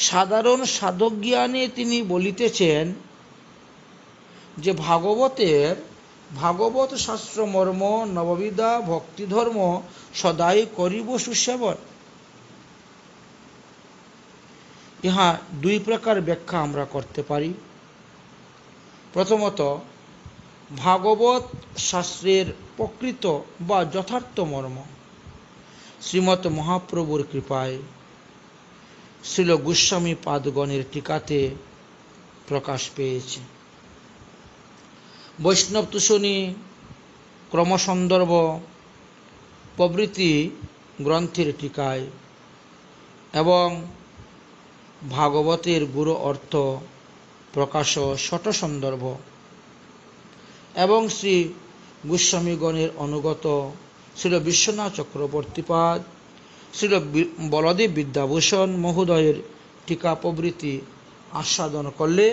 Speaker 1: সাধারণ সাধক জ্ঞানে তিনি বলিতেছেন যে ভাগবত শাস্ত্র মর্ম নববিধা ভক্তি ধর্ম সদাই করিব সুসেবন। ইহা দুই প্রকার ব্যাখ্যা আমরা করতে পারি। প্রথমত, ভাগবত শাস্ত্রের প্রকৃত বা যথার্থ মর্ম শ্রীমৎ মহাপ্রভুর কৃপায় শ্রীল গোস্বামী পাদগণের টিকাতে প্রকাশ পেয়েছে। বৈষ্ণব তুষণী, ক্রমসন্দর্ভ প্রভৃতি গ্রন্থের টিকায় এবং ভাগবতের গুরু অর্থ প্রকাশ শট সন্দর্ভ এবং শ্রী গোস্বামীগণের অনুগত শ্রীল বিশ্বনাথ চক্রবর্তীপাদ শ্রীল বলদেব বিদ্যাভূষণ মহোদয়ের টিকা প্রভৃতি আস্বাদন করলে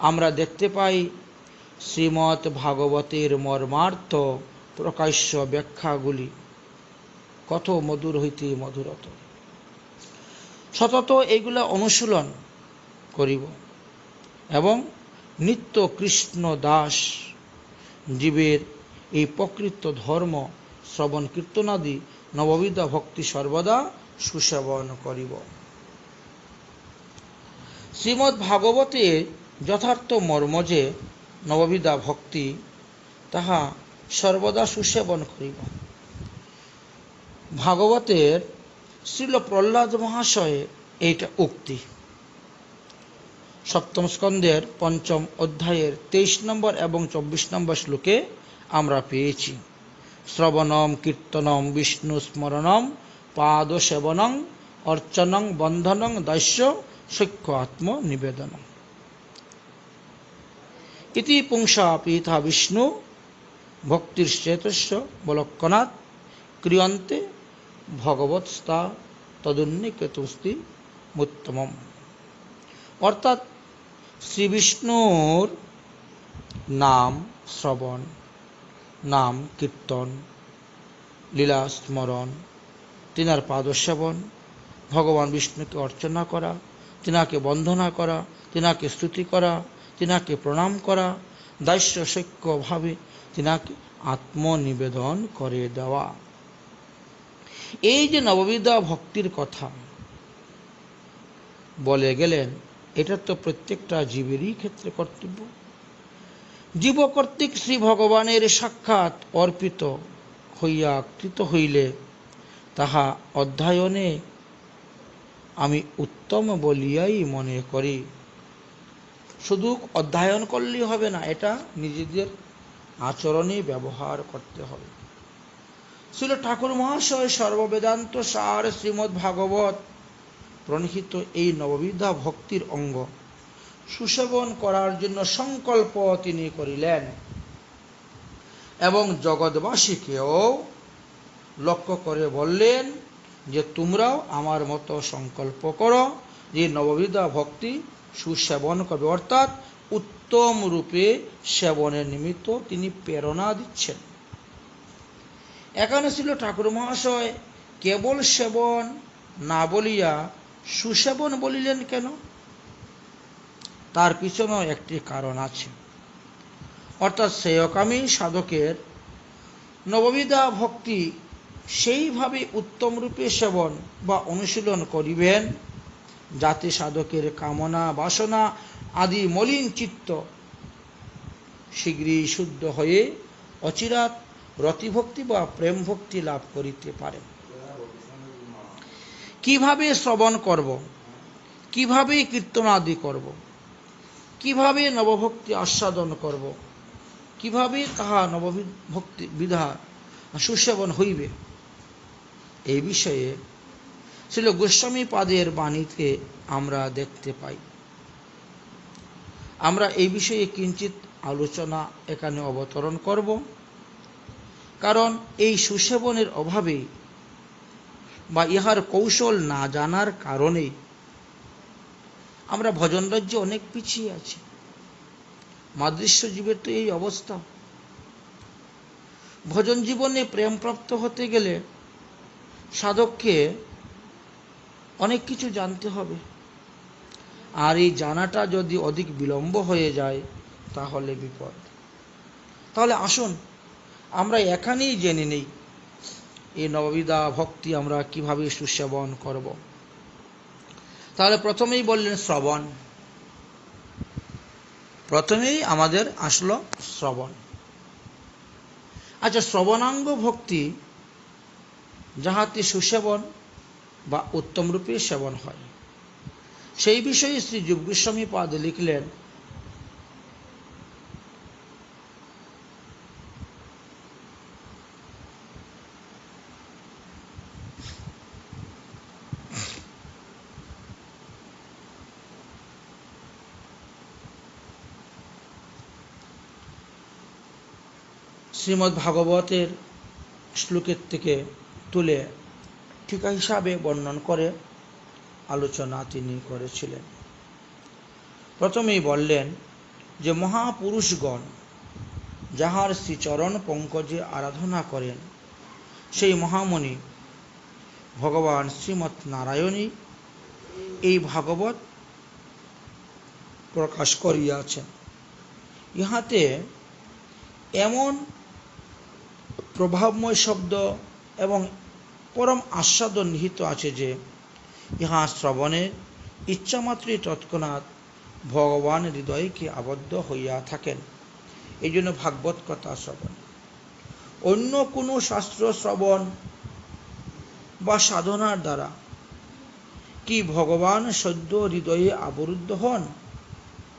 Speaker 1: আমরা দেখতে পাই শ্রীমৎ ভাগবতের মর্মার্থ প্রকাশ্য ব্যাখ্যাগুলি কত মধুর হইতে মধুরতর। সতত এগুলা অনুশীলন করিব এবং নিত্য কৃষ্ণ দাস জীবের এই প্রকৃত ধর্ম শ্রবণ কীর্তনাদি নববিধা ভক্তি সর্বদা সুসেবন করিব। শ্রীমদ্ ভাগবতের যথার্থ মর্ম যে নববিধা ভক্তি, তাহা সর্বদা সুসেবন করিব। ভাগবতের শ্রীল প্রহ্লাদ মহাশয়ে এইটা উক্তি। সপ্তম স্কন্ধের পঞ্চম অধ্যায়ের 23 নম্বর এবং 24 নম্বর শ্লোকে আমরা পেয়েছি, শ্রবণম কীর্তনম বিষ্ণু স্মরণম পাদ সেবনং অর্চনং বন্ধনং দাস্য সখ্য আত্ম নিবেদনম ইতি পুংসাপিথা বিষ্ণু ভক্তির শ্রেতস্য বলক্ষণাৎ ক্রিয়ন্তে ভগবৎস্থা তদুন্নিকেতুস্তি উত্তমম। অর্থাৎ শ্রী বিষ্ণুর নাম শ্রবণ, নাম কীর্তন, লীলা স্মরণ, তিনার পাদসেবন, ভগবান বিষ্ণুকে অর্চনা করা, তিনাকে বন্দনা করা, তিনাকে স্তুতি করা, তিনাকে প্রণাম করা, দাস্য সৈক্যভাবে তিনাকে আত্মনিবেদন করে দেওয়া। এই যে নববিধা ভক্তির কথা বলে গেলেন, এটা তো প্রত্যেকটা জীবেরই ক্ষেত্রে কর্তব্য। জীব কর্তৃক শ্রী ভগবানের সাক্ষাৎ অর্পিত হইয়া কৃত হইলে তাহা অধ্যয়নে আমি উত্তম বলিয়াই মনে করি। শুধু অধ্যয়ন করলেই হবে না, এটা নিজেদের আচরণে ব্যবহার করতে হবে। শ্রীল ঠাকুর মহাশয় সর্ববেদান্ত সার শ্রীমদ্ ভাগবত প্রণীত এই নববিধা ভক্তির অঙ্গ সুসেবন করার জন্য সংকল্প তিনি করিলেন এবং জগৎবাসীকেও লক্ষ্য করে বললেন যে তোমরাও আমার মতো সংকল্প করো যে নববিধা ভক্তি সুসেবন করবে, অর্থাৎ উত্তম রূপে সেবনের নিমিত্ত তিনি প্রেরণা দিচ্ছেন। এখানে ছিল ঠাকুর মহাশয় কেবল সেবন না বলিয়া সুসেবন বলিলেন কেন? তার পিছনেও একটি কারণ আছে। অর্থাৎ শ্রেয়কামী সাধকের নববিধা ভক্তি সেইভাবে উত্তম রূপে সেবন বা অনুশীলন করিবেন যাতে সাধকের কামনা বাসনা আদি মলিন চিত্ত শীঘ্রই শুদ্ধ হয়ে অচিরাৎ রতিভক্তি বা প্রেম ভক্তি লাভ করিতে পারে। কিভাবে শ্রবণ করব, কিভাবে কীর্তনাদি করব, কিভাবে নবভক্তি আস্বাদন করব, কিভাবে তাহা নবভক্তি বিধা সুসেবন হইবে, এই বিষয়ে শ্রীল গোস্বামী পাদের বাণীতে আমরা দেখতে পাই। আমরা এই বিষয়ে কিঞ্চিত আলোচনা এখানে অবতরণ করব, কারণ এই সুসেবনের অভাবে বা ইহার কৌশল না জানার কারণে আমরা ভজন রাজ্যে অনেক পিছিয়ে আছি। মাদৃশ্য জীবের তো এই অবস্থা। ভজন জীবনে প্রেমপ্রাপ্ত হতে গেলে সাধককে অনেক কিছু জানতে হবে, আর এই জানাটা যদি অধিক বিলম্ব হয়ে যায় তাহলে বিপদ। তাহলে আসুন আমরা এখানেই জেনে নেই এই নববিধা ভক্তি আমরা কিভাবে সুসেবন করব। তাহলে প্রথমেই বললেন শ্রবণ, প্রথমেই আমাদের আসলো শ্রবণ। আচ্ছা, শ্রবণাঙ্গ ভক্তি যাহাতে সুসেবন বা উত্তম রূপে সেবন হয়, সেই বিষয়ে শ্রী যুগ গোস্বামী পাদ লিখলেন, শ্রীমদ্ ভাগবতের শ্লোকের থেকে তুলে টিকা হিসাবে বর্ণন করে আলোচনা তিনি করেছিলেন। প্রথমেই বললেন যে মহাপুরুষগণ যাহার শ্রীচরণ পঙ্কজে আরাধনা করেন সেই মহামণি ভগবান শ্রীমৎ নারায়ণী এই ভাগবত প্রকাশ করিয়াছেন। ইহাতে এমন প্রভাবময় শব্দ এবং পরম আস্বাদন নিহিত আছে যে ইহা শ্রবণে ইচ্ছামাত্রই তৎক্ষণাৎ ভগবান হৃদয়কে আবদ্ধ হইয়া থাকেন। এই জন্য ভাগবত কথা শ্রবণ, অন্য কোনো শাস্ত্র শ্রবণ বা সাধনার দ্বারা কি ভগবান সদ্য হৃদয়ে আবরুদ্ধ হন?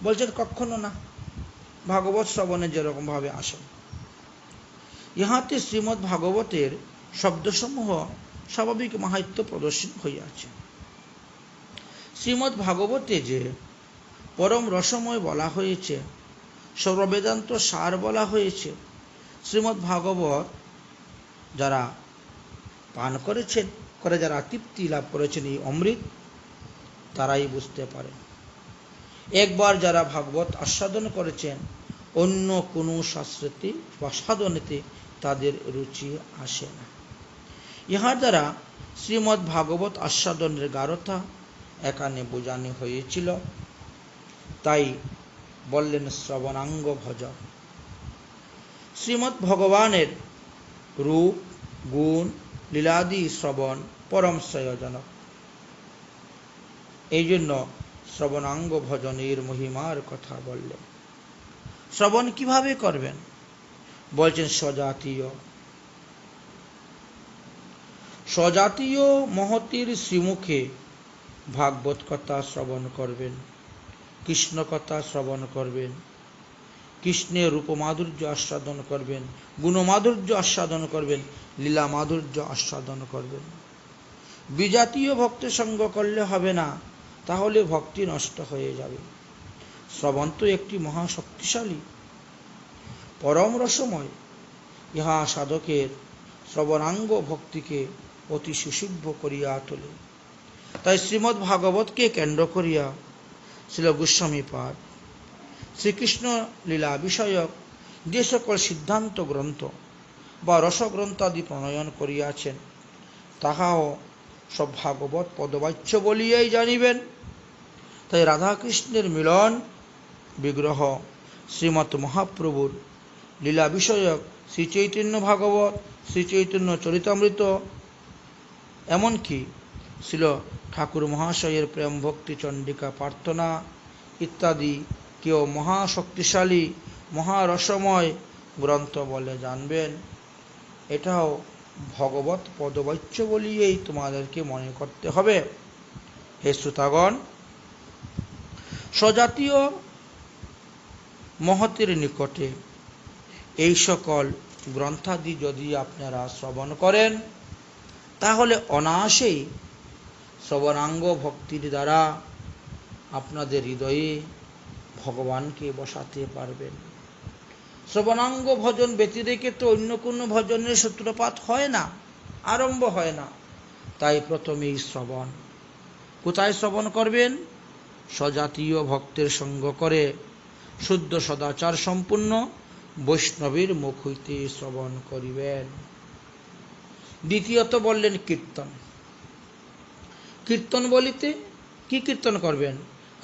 Speaker 1: বলছেন কখনো না, ভাগবত শ্রবণে যেরকম ভাবে আসেন। ইহাতে শ্রীমদ্ ভাগবতের শব্দসমূহ স্বাভাবিক মাহাত্ম্য প্রদর্শন হইয়াছে। শ্রীমদ্ ভাগবতে যে পরম রসময় বলা হয়েছে, সর্ববেদান্ত সার বলা হয়েছে, শ্রীমদ্ ভাগবত যারা পান করেছেন, যারা তৃপ্তি লাভ করেছেন এই অমৃত, তারাই বুঝতে পারে। একবার যারা ভাগবত আস্বাদন করেছেন, অন্য কোনো শাস্ত্রতে বা সাধনেতে তাদের রুচি আসে না। ইহার দ্বারা শ্রীমদ্ ভাগবত আস্বাদনের গাঢ়তা এখানে বোঝানো হয়েছিল। তাই বললেন শ্রবণাঙ্গ ভজ। শ্রীমদ্ ভগবানের রূপ গুণ লীলাদি শ্রবণ পরম শ্রেয়জনক। এই জন্য শ্রবণাঙ্গ ভজনের মহিমার কথা বললেন। শ্রবণ কিভাবে করবেন? বলছেন স্বজাতীয় মহতির শ্রীমুখে ভাগবত কথা শ্রবণ করবেন, কৃষ্ণ কথা শ্রবণ করবেন, কৃষ্ণের রূপ মাধুর্য আস্বাদন করবেন, গুণমাধুর্য আস্বাদন করবেন, লীলা মাধুর্য আস্বাদন করবেন। বিজাতীয় ভক্তের সঙ্গ করলে হবে না, তাহলে ভক্তি নষ্ট হয়ে যাবে। শ্রবণ তো একটি মহাশক্তিশালী পরম রসময়। ইহা সাধকের শ্রবণাঙ্গ ভক্তিকে অতি সুশুভ করিয়া তোলে। তাই শ্রীমদ্ ভাগবতকে কেন্দ্র করিয়া শ্রীল গোস্বামীপাদ শ্রীকৃষ্ণ লীলা বিষয়ক যে সকল সিদ্ধান্ত গ্রন্থ বা রসগ্রন্থাদি প্রণয়ন করিয়াছেন, তাহাও সব ভাগবত পদবাচ্য বলিয়াই জানিবেন। তাই রাধাকৃষ্ণের মিলন বিগ্রহ শ্রীমৎ মহাপ্রভুর লীলা বিষয়ক শ্রী চৈতন্য ভাগবত, শ্রী চৈতন্য চরিতামৃত, এমনকি ছিল ঠাকুর মহাশয়ের প্রেম ভক্তি চণ্ডিকা প্রার্থনা ইত্যাদি কেউ মহাশক্তিশালী মহারসময় গ্রন্থ বলে জানবেন। এটাও ভগবত পদবাচ্য বলিয়েই তোমাদেরকে মনে করতে হবে। হে শ্রোতাগণ, স্বজাতীয় মহতের নিকটে এই সকল গ্রন্থাদি যদি আপনারা শ্রবণ করেন, তাহলে অনায়াসেই শ্রবণাঙ্গ ভক্তির দ্বারা আপনাদের হৃদয়ে ভগবানকে বসাতে পারবেন। শ্রবণাঙ্গ ভজন ব্যতিরেকে তো অন্য কোনো ভজনের সূত্রপাত হয় না, আরম্ভ হয় না। তাই প্রথমেই শ্রবণ। কোথায় শ্রবণ করবেন? স্বজাতীয় ভক্তের সঙ্গ করে শুদ্ধ সদাচার সম্পূর্ণ বৈষ্ণবের মুখ হইতে শ্রবণ করিবেন। দ্বিতীয়ত বললেন কীর্তন। কীর্তন বলিতে কি কীর্তন করবেন?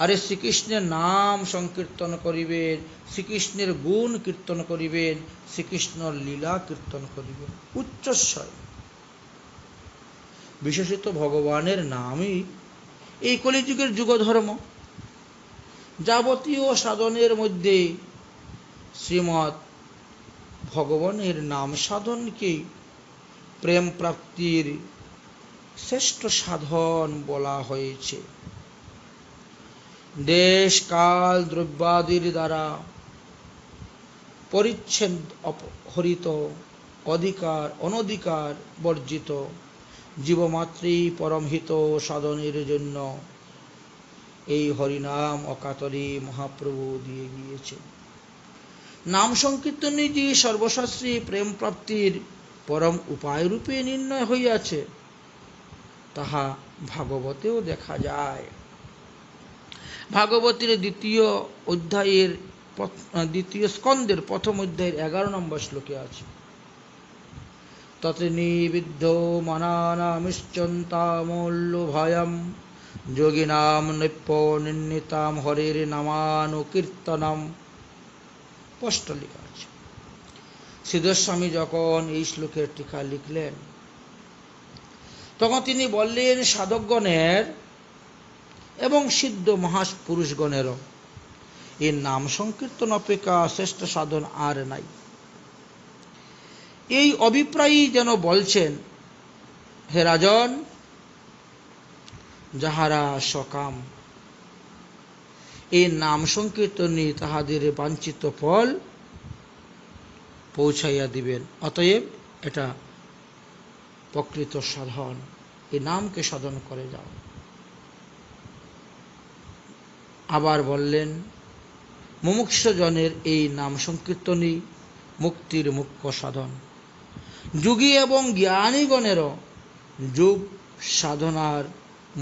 Speaker 1: আরে শ্রীকৃষ্ণের নাম সংকীর্তন করিবেন, শ্রীকৃষ্ণের গুণ কীর্তন করিবেন, শ্রীকৃষ্ণের লীলা কীর্তন করিবেন উচ্চস্বর। বিশেষত ভগবানের নামই এই কলিযুগের যুগধর্ম। যাবতীয় সাধনের মধ্যে শ্রীমৎ ভগবানের নাম সাধনকে প্রেম প্রাপ্তির শ্রেষ্ঠ সাধন বলা হয়েছে। দেশ কাল দ্রব্যাদির দ্বারা পরিচ্ছন্ন অপহরিত, অধিকার অনধিকার বর্জিত জীবমাত্রেই পরমহিত সাধনের জন্য এই হরিনাম অকাতরে মহাপ্রভু দিয়ে গিয়েছে। নাম সংকীর্তনই যে সর্বশাস্ত্রী প্রেম প্রাপ্তির পরম উপায় রূপে নির্ণয় হইয়াছে, তাহা ভাগবতেও দেখা যায়। ভাগবতের দ্বিতীয় স্কন্ধের প্রথম অধ্যায়ের 11 নম্বর শ্লোকে আছে, ততে নিবিদ্ধ মনানামিশ্চন্তামোল্লুভয়ম যোগিনাম নৈপ্য নির্ণিতাম হরের নামানুকীর্তনম। স্পষ্ট লেখা আছে। সিদ্ধস্বামী যখন এই শ্লোকের টিকা লিখলেন, তখন তিনি বললেন সাধকগণের এবং সিদ্ধ মহাপুরুষগণেরও এই নাম সংকীর্তন অপেক্ষা শ্রেষ্ঠ সাধন আর নাই। এই অভিপ্রায়ই যেন বলছেন, হে রাজন, যাহারা সকাম, এই নাম সংকীর্তনই তাহাদের বাঞ্ছিত ফল পৌঁছাইয়া দিবেন। অতএব এটা প্রকৃত সাধন, এই নামকে সাধন করে যাও। আবার বললেন, মুমুক্ষুজনের এই নাম সংকীর্তনই মুক্তির মুখ্য সাধন। যোগী এবং জ্ঞানীগণেরও যোগ সাধনার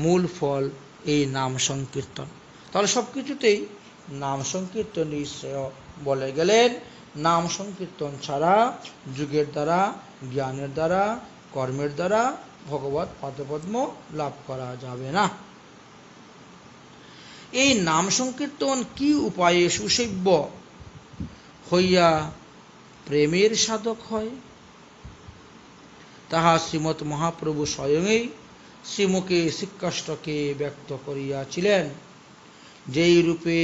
Speaker 1: মূল ফল এই নাম সংকীর্তন। তাহলে সব কিছুতেই নাম সংকীর্তনই শ্রেয় বলে গেলেন। নাম সংকীর্তন ছাড়া যুগের দ্বারা, জ্ঞানের দ্বারা, কর্মের দ্বারা ভগবৎ পাদপদ্ম লাভ করা যাবে না। এই নাম সংকীর্তন কি উপায়ে সুসেব্য হইয়া প্রেমের সাধক হয়, তাহা শ্রীমৎ মহাপ্রভু স্বয়ংই শ্রীমুখে শিক্ষাষ্টকে ব্যক্ত করিয়াছিলেন। যেই রূপে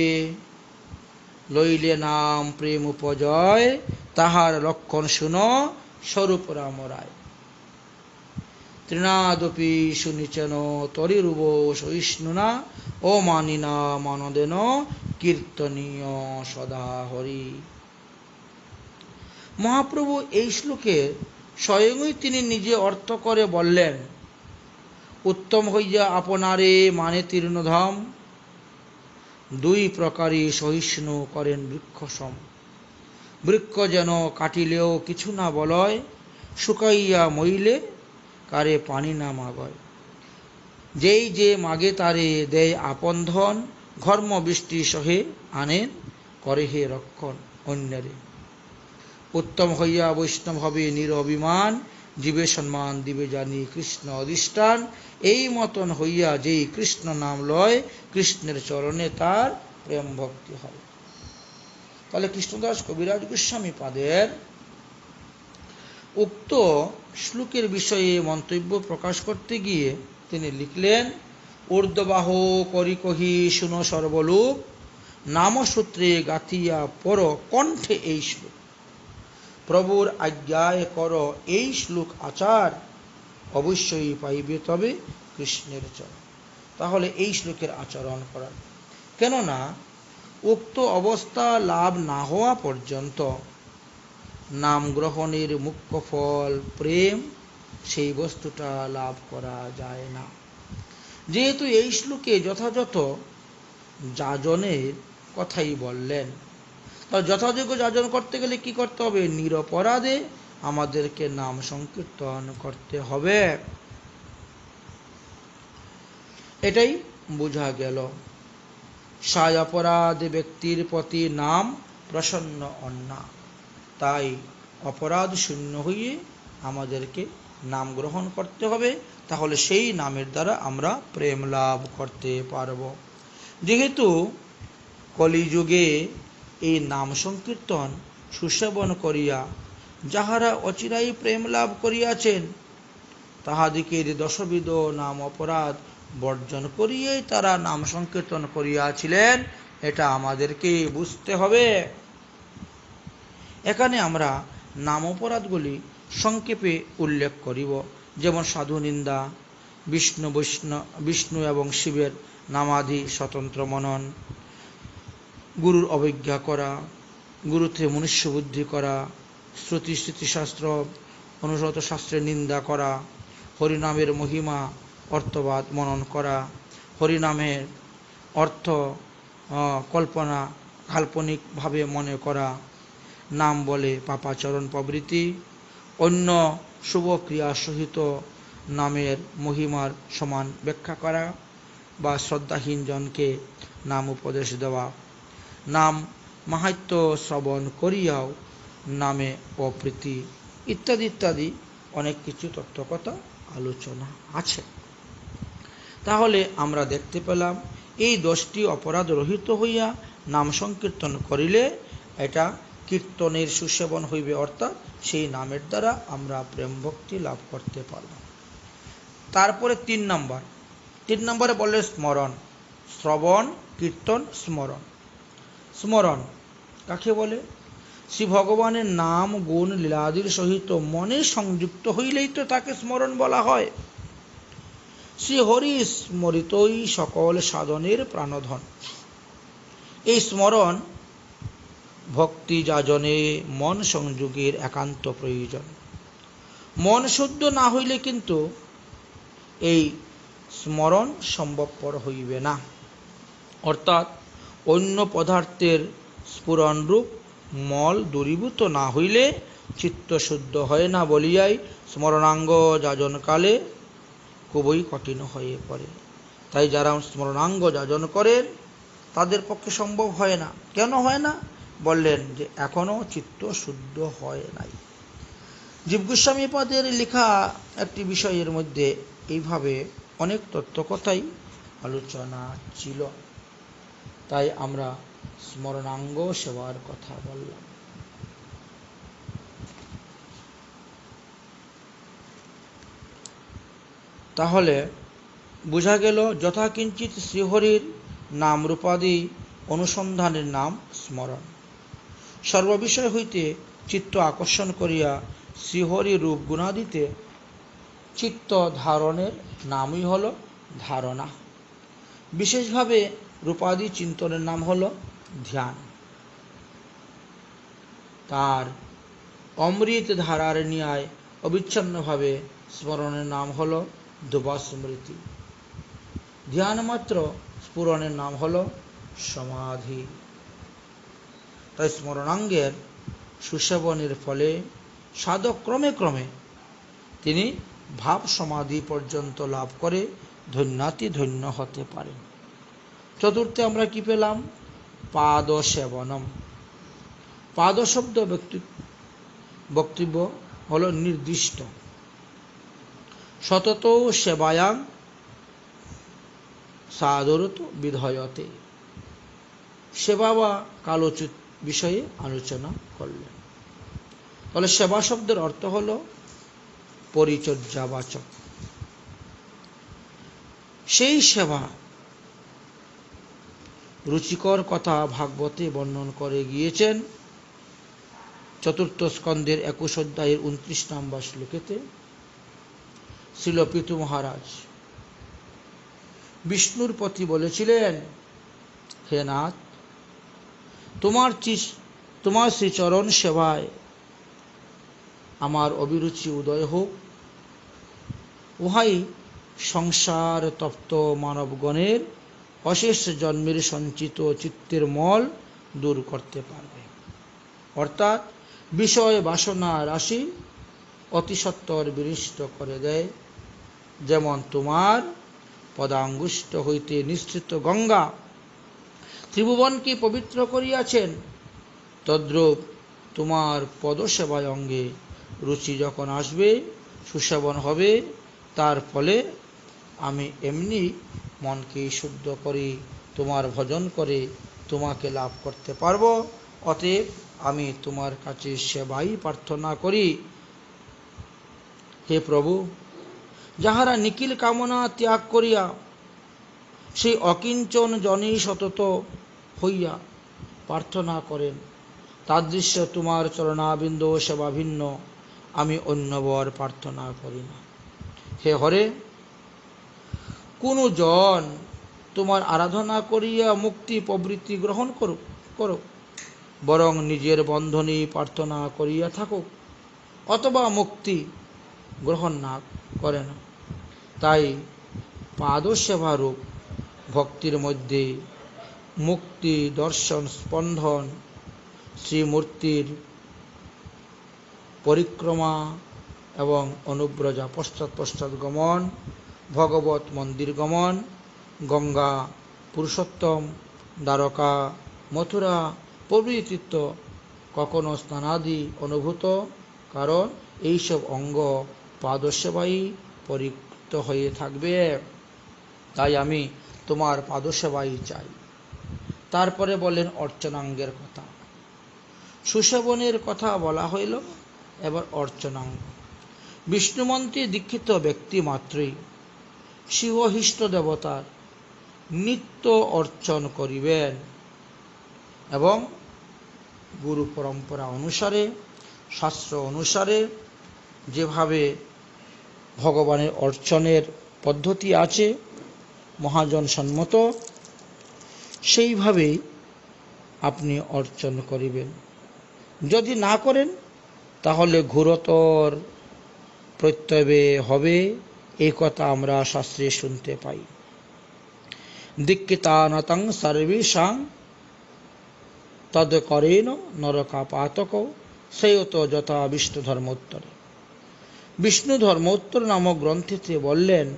Speaker 1: লইলে নাম প্রেম উপজয়, তাহার লক্ষণ শুন স্বরূপ রাম রায়। তৃণাদপি সুনিচেন তরিরুব সহিষ্ণুনা ও মানিনা মানদেন কীর্তনীয় সদা হরি। মহাপ্রভু এই শ্লোকে স্বয়ংই তিনি নিজে অর্থ করে বললেন, উত্তম হইয়া আপনারে মানে তীর্ণধাম, দুই প্রকারই সহিষ্ণু করেন বৃক্ষসম। বৃক্ষ যেন কাটিলেও কিছু না বলয়, শুকাইয়া মইলে কারে পানি না মাগয়। যেই যে মাগে তারে দেয় আপন ধন, ঘর্ম বৃষ্টি সহে আনেন করে হে রক্ষণ অন্যরে। উত্তম হইয়া বৈষ্ণব হবে নিরভিমান, জীবে সম্মান দিবে জানি কৃষ্ণ অধিষ্ঠান। এই মতন হইয়া যেই কৃষ্ণ নাম লয়, কৃষ্ণের চরণে তার প্রেম ভক্তি হয়। তাহলে কৃষ্ণদাস কবিরাজ গোস্বামী পাদের উক্ত শ্লোকের বিষয়ে মন্তব্য প্রকাশ করতে গিয়ে তিনি লিখলেন, ঊর্ধ্ববাহ করি কহি শুন সর্বলোক, নামসূত্রে গাথিয়া পর কণ্ঠে এই শ্লোক। প্রভুর আজ্ঞায় কর এই শ্লোক আচার, অবশ্যই পাইবে তবে কৃষ্ণের চরণ। তাহলে এই শ্লোকের আচরণ করার, কেননা উক্ত অবস্থা লাভ না হওয়া পর্যন্ত নাম গ্রহণের মুখ্য ফল প্রেম, সেই বস্তুটা লাভ করা যায় না। যেহেতু এই শ্লোকে যথাযথ যাজনের কথাই বললেন, তার যথাযোগ্য যাজন করতে গেলে কি করতে হবে? নিরপরাধে আমাদেরকে নাম সংকীর্তন করতে হবে। এটাই বোঝা গেল। সায় অপরাধ ব্যক্তির প্রতি নাম প্রসন্ন অন্না। তাই অপরাধ শূন্য হয়ে আমাদেরকে নাম গ্রহণ করতে হবে, তাহলে সেই নামের দ্বারা আমরা প্রেম লাভ করতে পারব। যেহেতু কলিযুগে এই নাম সংকীর্তন সুসেবন করিয়া যাহারা অচিরাই প্রেম লাভ করিয়াছেন, তাহাদিকের দশবিধ নাম অপরাধ বর্জন করিয়াই তারা নাম সংকীর্তন করিয়াছিলেন, এটা আমাদেরকে বুঝতে হবে। এখানে আমরা নাম অপরাধগুলি সংক্ষেপে উল্লেখ করিব, যেমন সাধু নিন্দা, বিষ্ণু এবং শিবের নামাদি স্বতন্ত্র মনন, গুরুর অবজ্ঞা করা, গুরুতে মনুষ্য বুদ্ধি করা, শ্রুতি স্মৃতিশাস্ত্র অনুসৃত শাস্ত্রের নিন্দা করা, হরিনামের মহিমা অর্থবাদ মনন করা, হরিনামের অর্থ কল্পনা কাল্পনিকভাবে মনে করা, নাম বলে পাপাচরণ প্রভৃতি। অন্য শুভ ক্রিয়া সহিত নামের মহিমার সমান ব্যাখ্যা করা বা শ্রদ্ধাহীন জনকে নাম উপদেশ দেওয়া, নাম মাহাত্ম্য শ্রবণ করিয়াও নামে অপ্রীতি ইত্যাদি ইত্যাদি অনেক কিছু তত্ত্বকথা আলোচনা আছে। তাহলে আমরা দেখতে পেলাম এই 10টি অপরাধ রহিত হইয়া নাম সংকীর্তন করিলে এটা কীর্তনের সুসেবন হইবে, অর্থাৎ সেই নামের দ্বারা আমরা প্রেম ভক্তি লাভ করতে পারব। তারপরে 3 নম্বরে বললে স্মরণ, শ্রবণ কীর্তন স্মরণ। স্মরণ কাকে বলে? শ্রী ভগবানের নাম গুণ লীলাদির সহিত মনে সংযুক্ত হইলেই তো তাকে স্মরণ বলা হয়। শ্রী হরি স্মরিতই সকল সাধনের প্রাণধন। এই স্মরণ ভক্তি যাজনে মন সংযোগের একান্ত প্রয়োজন। মন শুদ্ধ না হইলে কিন্তু এই স্মরণ সম্ভবপর হইবে না। অর্থাৎ অন্য পদার্থের স্ফুরণরূপ মল দূরীভূত না হইলে চিত্ত শুদ্ধ হয় না বলিয়াই স্মরণাঙ্গ যাজনকালে খুবই কঠিন হয়ে পড়ে। তাই যারা স্মরণাঙ্গ যাজন করেন তাদের পক্ষে সম্ভব হয় না। কেন হয় না? বললেন যে এখনো চিত্ত শুদ্ধ হয় নাই। জীব গোস্বামী পাদের লেখা একটি বিষয়ের মধ্যে এইভাবে অনেক তত্ত্বকথাই আলোচনা ছিল। তাই আমরা স্মরণাঙ্গ সেবার কথা বললাম। তাহলে বোঝা গেল যথাকিঞ্চিত শ্রীহরির নাম রূপাদি অনুসন্ধানের নাম স্মরণ। সর্ববিষয় হইতে চিত্ত আকর্ষণ করিয়া শ্রীহরি রূপ গুণাদিতে চিত্ত ধারণের নামই হল ধারণা। বিশেষভাবে রূপাদি চিন্তনের নাম হল ধ্যান। তার অমৃত ধারার ন্যায় অবিচ্ছিন্নভাবে স্মরণের নাম হল দুবা স্মৃতি। ধ্যান মাত্র স্ফুরণের নাম হল সমাধি। তাই স্মরণাঙ্গের সুসেবনের ফলে সাধক ক্রমে ক্রমে তিনি ভাব সমাধি পর্যন্ত লাভ করে ধন্যাতি ধন্য হতে পারেন। চতুর্থে আমরা কি পেলাম? পাদ সেবনম। পাদ শব্দ বক্তব্য হল নির্দিষ্ট। সতত সেবায়াং সাদরত বিধয়তে। সেবা বা কালোচিত বিষয়ে আলোচনা করলেন। তাহলে সেবা শব্দের অর্থ হল পরিচর্যাবাচক। সেই সেবা রুচিকর কথা ভাগবতে বর্ণন করে গিয়েছেন 4th স্কন্ধের 21 অধ্যায়ের 29 নম্বর শ্লোকেতে। শ্রীল পিতু মহারাজ বিষ্ণুর প্রতি বলেছিলেন, হে নাথ, তোমার শ্রীচরণ সেবায় আমার অভিরুচি উদয় হোক। উহাই সংসার তপ্ত মানবগণের অশেষ জন্মের সঞ্চিত চিত্তের মল দূর করতে পারবে। অর্থাৎ বিষয় বাসনা রাশি অতি সত্বর বিনষ্ট করে দেয়। যেমন তোমার পদাঙ্গুষ্ঠ হইতে নিঃসৃত গঙ্গা ত্রিভুবনকে পবিত্র করিয়াছেন, তদ্রূপ তোমার পদসেবায় অঙ্গে রুচি যখন আসবে, সুসেবন হবে, তার ফলে আমি এমনি মনকে শুদ্ধ করে তোমার ভজন করে তোমাকে লাভ করতে পারব। অতএব আমি তোমার কাছে সেবাই প্রার্থনা করি। হে প্রভু, যাহারা নিখিল কামনা ত্যাগ করিয়া সেই অকিঞ্চন জনেই সতত হইয়া প্রার্থনা করেন, তাদৃশ্য তোমার চরণাবিন্দ সেবা ভিন্ন আমি অন্য বর প্রার্থনা করি না। হে হরে, কোন জন তোমার আরাধনা করিয়া মুক্তি প্রবৃত্তি গ্রহণ করুক, বরং নিজের বন্ধনে প্রার্থনা করিয়া থাকুক, অথবা মুক্তি গ্রহণ না করে না। তাই পাদসেবারূপ ভক্তির মধ্যে মুক্তি দর্শন স্পন্দন শ্রীমূর্তির পরিক্রমা এবং অনুব্রজা পশ্চাৎ পশ্চাৎ গমন, ভগবত মন্দির গমন, গঙ্গা, পুরুষোত্তম, দ্বারকা, মথুরা প্রভৃতি তীর্থ কখনো স্নানাদি অনুভূত, কারণ এইসব অঙ্গ পাদসেবাই পরিক্ত হয়ে থাকবে। তাই আমি তোমার পাদসেবাই চাই। তারপরে বললেন অর্চনাঙ্গের কথা। সুশোভনের কথা বলা হইল, এবার অর্চনাঙ্গ। বিষ্ণুমন্ত্রে দীক্ষিত ব্যক্তি মাত্রই শিবহিষ্ট দেবতার নিত্য অর্চন করিবেন এবং গুরু পরম্পরা অনুসারে, শাস্ত্র অনুসারে যেভাবে ভগবানের অর্চনের পদ্ধতি আছে মহাজন সম্মত, সেইভাবেই আপনি অর্চন করিবেন। যদি না করেন তাহলে ঘোরতর প্রত্যয় হবে, এই কথা আমরা শাস্ত্রে শুনতে পাই। দীক্ষিতানতং সর্বেষাং তদ করেন নরকাপাতক সেয়ত যথা বিষ্ণু ধর্মোত্তরে। বিষ্ণু ধর্মোত্তর নামক গ্রন্থেতে বললেন,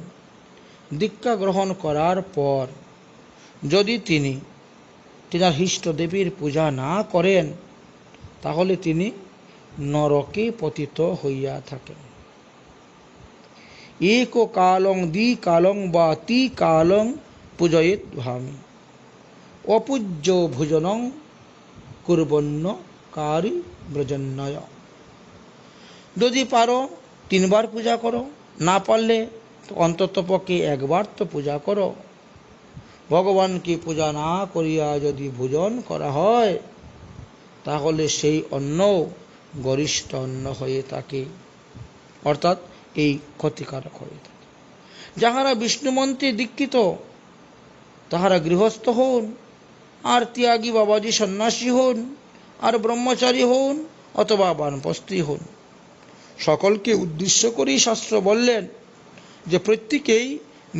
Speaker 1: দীক্ষা গ্রহণ করার পর যদি তিনি তিনার ইষ্ট দেবীর পূজা না করেন তাহলে তিনি নরকে পতিত হইয়া থাকেন। এক কালং দ্বি কালং বা তি কালং পূজয়েত ভামি অপূজ্য ভোজনং কুর্বন্ন কারি ব্রজন্নয়। যদি পারো 3 বার পূজা করো, না পারলে অন্তত পক্ষে 1 বার তো পূজা করো। ভগবানকে পূজা না করিয়া যদি ভোজন করা হয় তাহলে সেই অন্ন গরিষ্ঠ অন্ন হয়ে থাকে, অর্থাৎ এই ক্ষতিকারক হয়ে থাকে। যাহারা বিষ্ণু মন্ত্রে দীক্ষিত তাহারা গৃহস্থ হন, আর ত্যাগী বাবাজি সন্ন্যাসী হন, আর ব্রহ্মচারী হন অথবা বানপ্রস্থী হন, সকলকে উদ্দেশ্য করেই শাস্ত্র বললেন যে প্রত্যেকেই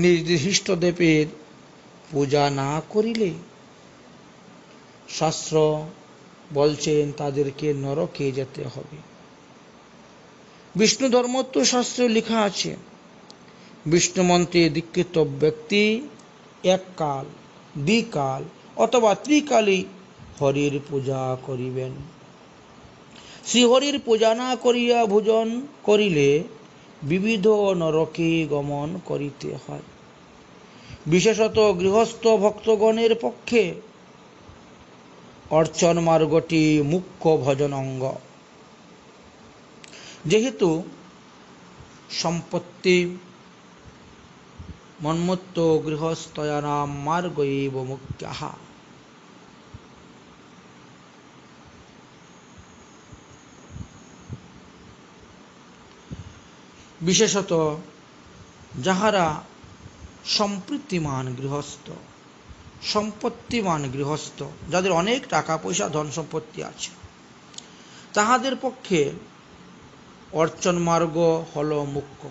Speaker 1: নির্দিষ্ট দেবের পূজা না করিলে শাস্ত্র বলছেন তাদেরকে নরকে যেতে হবে। বিষ্ণু ধর্মোত্তর শাস্ত্রে লেখা আছে, বিষ্ণু মন্ত্রে দীক্ষিত ব্যক্তি 1 কাল, 2 কাল অথবা ত্রিকালই হরির পূজা করিবেন। শ্রীহরির পূজা না করিয়া ভোজন করিলে বিবিধ নরকে গমন করিতে হয়। বিশেষত গৃহস্থ ভক্তগণের পক্ষে অর্চন মার্গটি মুখ্য ভজন অঙ্গ। যেহেতু সম্পত্তি মন্মত্ত গৃহস্থয়ানাম মার্গৈব মুখ্যাঃ। বিশেষত যাহারা সম্পত্তিমান গৃহস্থ, সম্পত্তিমান গৃহস্থ, যাদের অনেক টাকা পয়সা ধন সম্পত্তি আছে, তাহাদের পক্ষে অর্চন মার্গ হল মুখ্য।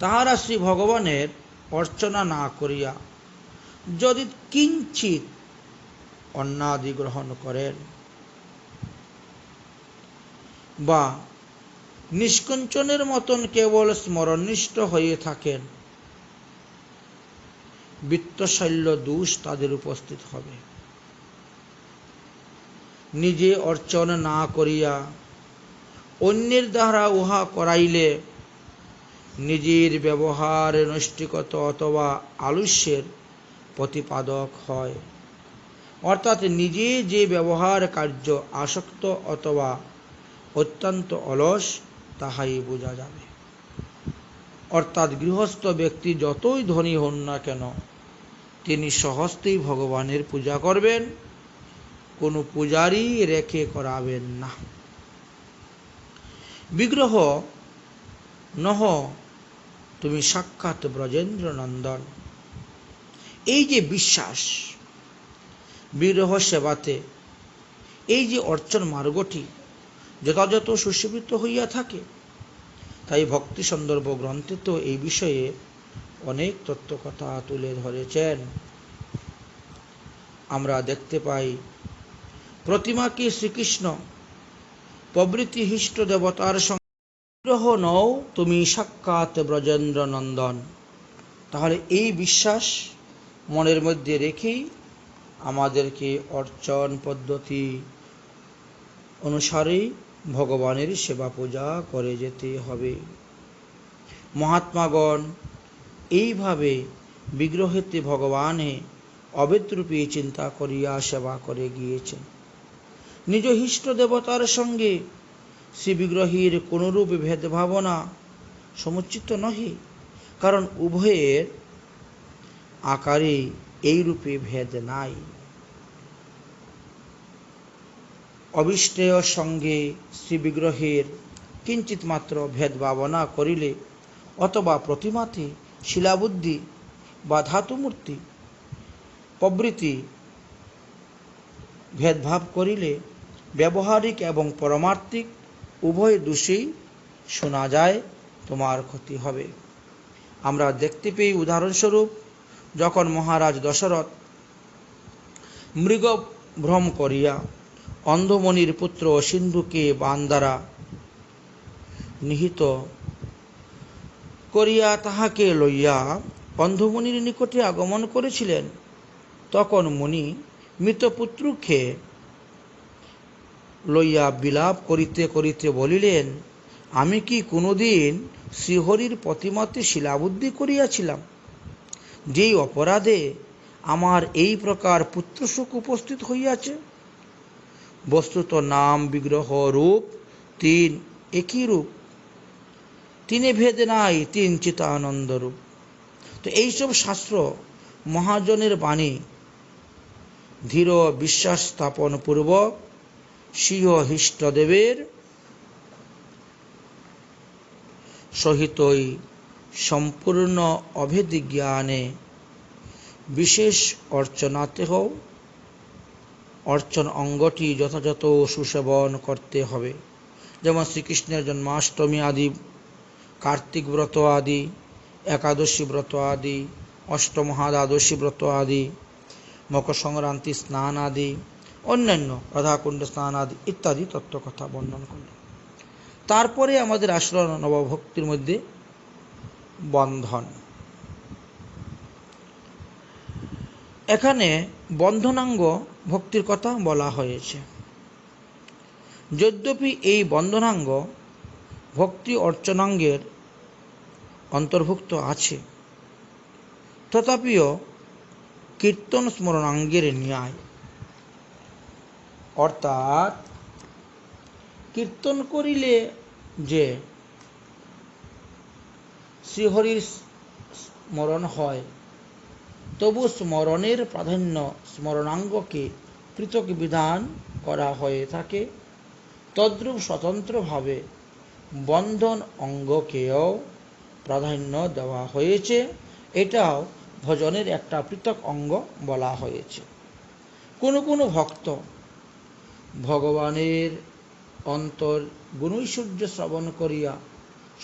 Speaker 1: তাহারা শ্রী ভগবানের অর্চনা না করিয়া যদি কিঞ্চিত অন্নাদি গ্রহণ করেন বা নিষ্কঞ্চনের মতন কেবল স্মরণনিষ্ঠ হয়ে থাকেন, বৃত্তশৈল্য দোষ তাদের উপস্থিত হবে। নিজে অর্চন না করিয়া অন্যের দ্বারা উহা করাইলে নিজের ব্যবহার নৈষ্ঠিকতা অথবা আলস্যের প্রতিপাদক হয়, অর্থাৎ নিজে যে ব্যবহার কার্য আসক্ত অথবা অত্যন্ত অলস তাহাই বোঝা যাবে। অর্থাৎ গৃহস্থ ব্যক্তি যতই ধনী হন না কেন তিনি সহজেই ভগবানের পূজা করবেন, কোনো পূজারী রেখে করাবেন না। বিগ্রহ নহ তুমি সাক্ষাৎ ব্রজেন্দ্র নন্দন, এই যে বিশ্বাস বিগ্রহ সেবাতে, এই যে অর্চন মার্গটি যথাযথ সুশোভিত হইয়া থাকে, তাই ভক্তি সন্দর্ভ গ্রন্থে তো এই বিষয়ে অনেক তত্ত্বকথা তুলে ধরেছেন। আমরা দেখতে পাই প্রতিমাকে শ্রীকৃষ্ণ প্রভৃতি হিষ্ট দেবতার সঙ্গে বিগ্রহ নও, তুমি সাক্ষাৎ ব্রজেন্দ্র নন্দন। তাহলে এই বিশ্বাস মনের মধ্যে রেখেই আমাদেরকে অর্চন পদ্ধতি অনুসারে ভগবানের সেবা পূজা করে যেতে হবে। মহাত্মাগণ এইভাবে বিগ্রহেতে ভগবানে অভেদরূপে চিন্তা করিয়া সেবা করে গিয়েছেন। নিজ ইষ্ট দেবতার সঙ্গে শ্রী বিগ্রহের কোনরূপ ভেদভাবনা সমুচিত নহে, কারণ উভয়ের আকারে এই রূপে ভেদ নাই। অবিষ্টেয় সঙ্গে শ্রী বিগ্রহের কিঞ্চিত মাত্র ভেদভাবনা করিলে, অথবা প্রতিমাতে শিলাবুদ্ধি বা ধাতুমূর্তি প্রভৃতি ভেদভাব করিলে ব্যবহারিক এবং পরমার্থিক উভয় দোষেই শোনা যায় তোমার ক্ষতি হবে। আমরা দেখতে পেয়ে উদাহরণস্বরূপ যখন মহারাজ দশরথ মৃগ ভ্রম করিয়া অন্ধমণির পুত্র সিন্ধুকে বাণ দ্বারা নিহত করিয়া তাহাকে লইয়া অন্ধমণির নিকটে আগমন করেছিলেন, তখন মুনি মৃতপুত্রকে লইয়া বিলাপ করিতে করিতে বলিলেন, আমি কি কোনোদিন শ্রীহরির প্রতিমাতে শিলাবুদ্ধি করিয়াছিলাম, যেই অপরাধে আমার এই প্রকার পুত্রশোক উপস্থিত হইয়াছে? বস্তুত নাম বিগ্রহ রূপ তিন একই রূপ, তিনে ভেদ নাই, তিন চিতানন্দ রূপ। তো এইসব শাস্ত্র মহাজনের বাণী ধীর বিশ্বাস স্থাপন পূর্বক স্বীয় ইষ্টদেবের সহিতই সম্পূর্ণ অভেদ জ্ঞানে বিশেষ অর্চনাতে হও। অর্চন অঙ্গটি যথাযথ সুসেবন করতে হবে, যেমন শ্রীকৃষ্ণের জন্মাষ্টমী আদি, কার্তিক ব্রত আদি, একাদশী ব্রত আদি, অষ্টমহাদ্বাদশী ব্রত আদি, মকর সংক্রান্তি স্নান আদি, অন্যান্য রাধাকুণ্ড স্নান আদি ইত্যাদি তত্ত্বকথা বর্ণন করল। তারপরে আমাদের আসল নবভক্তির মধ্যে বন্ধন। এখানে বন্ধনাঙ্গ ভক্তির কথা বলা হয়েছে। যদ্যপি এই বন্ধনাঙ্গ ভক্তি অর্চনাঙ্গের অন্তর্ভুক্ত আছে, তথাপিও কীর্তন স্মরণাঙ্গের ন্যায়, অর্থাৎ কীর্তন করিলে যে শ্রীহরির স্মরণ হয়, তবু স্মরণের প্রাধান্য স্মরণাঙ্গকে পৃথক বিধান করা হয়ে থাকে, তদ্রূপ স্বতন্ত্রভাবে বন্ধন অঙ্গকেও প্রাধান্য দেওয়া হয়েছে। এটাও ভজনের একটা পৃথক অঙ্গ বলা হয়েছে। কোনো কোনো ভক্ত ভগবানের অন্তর গুণৈশ্বর্য শ্রবণ করিয়া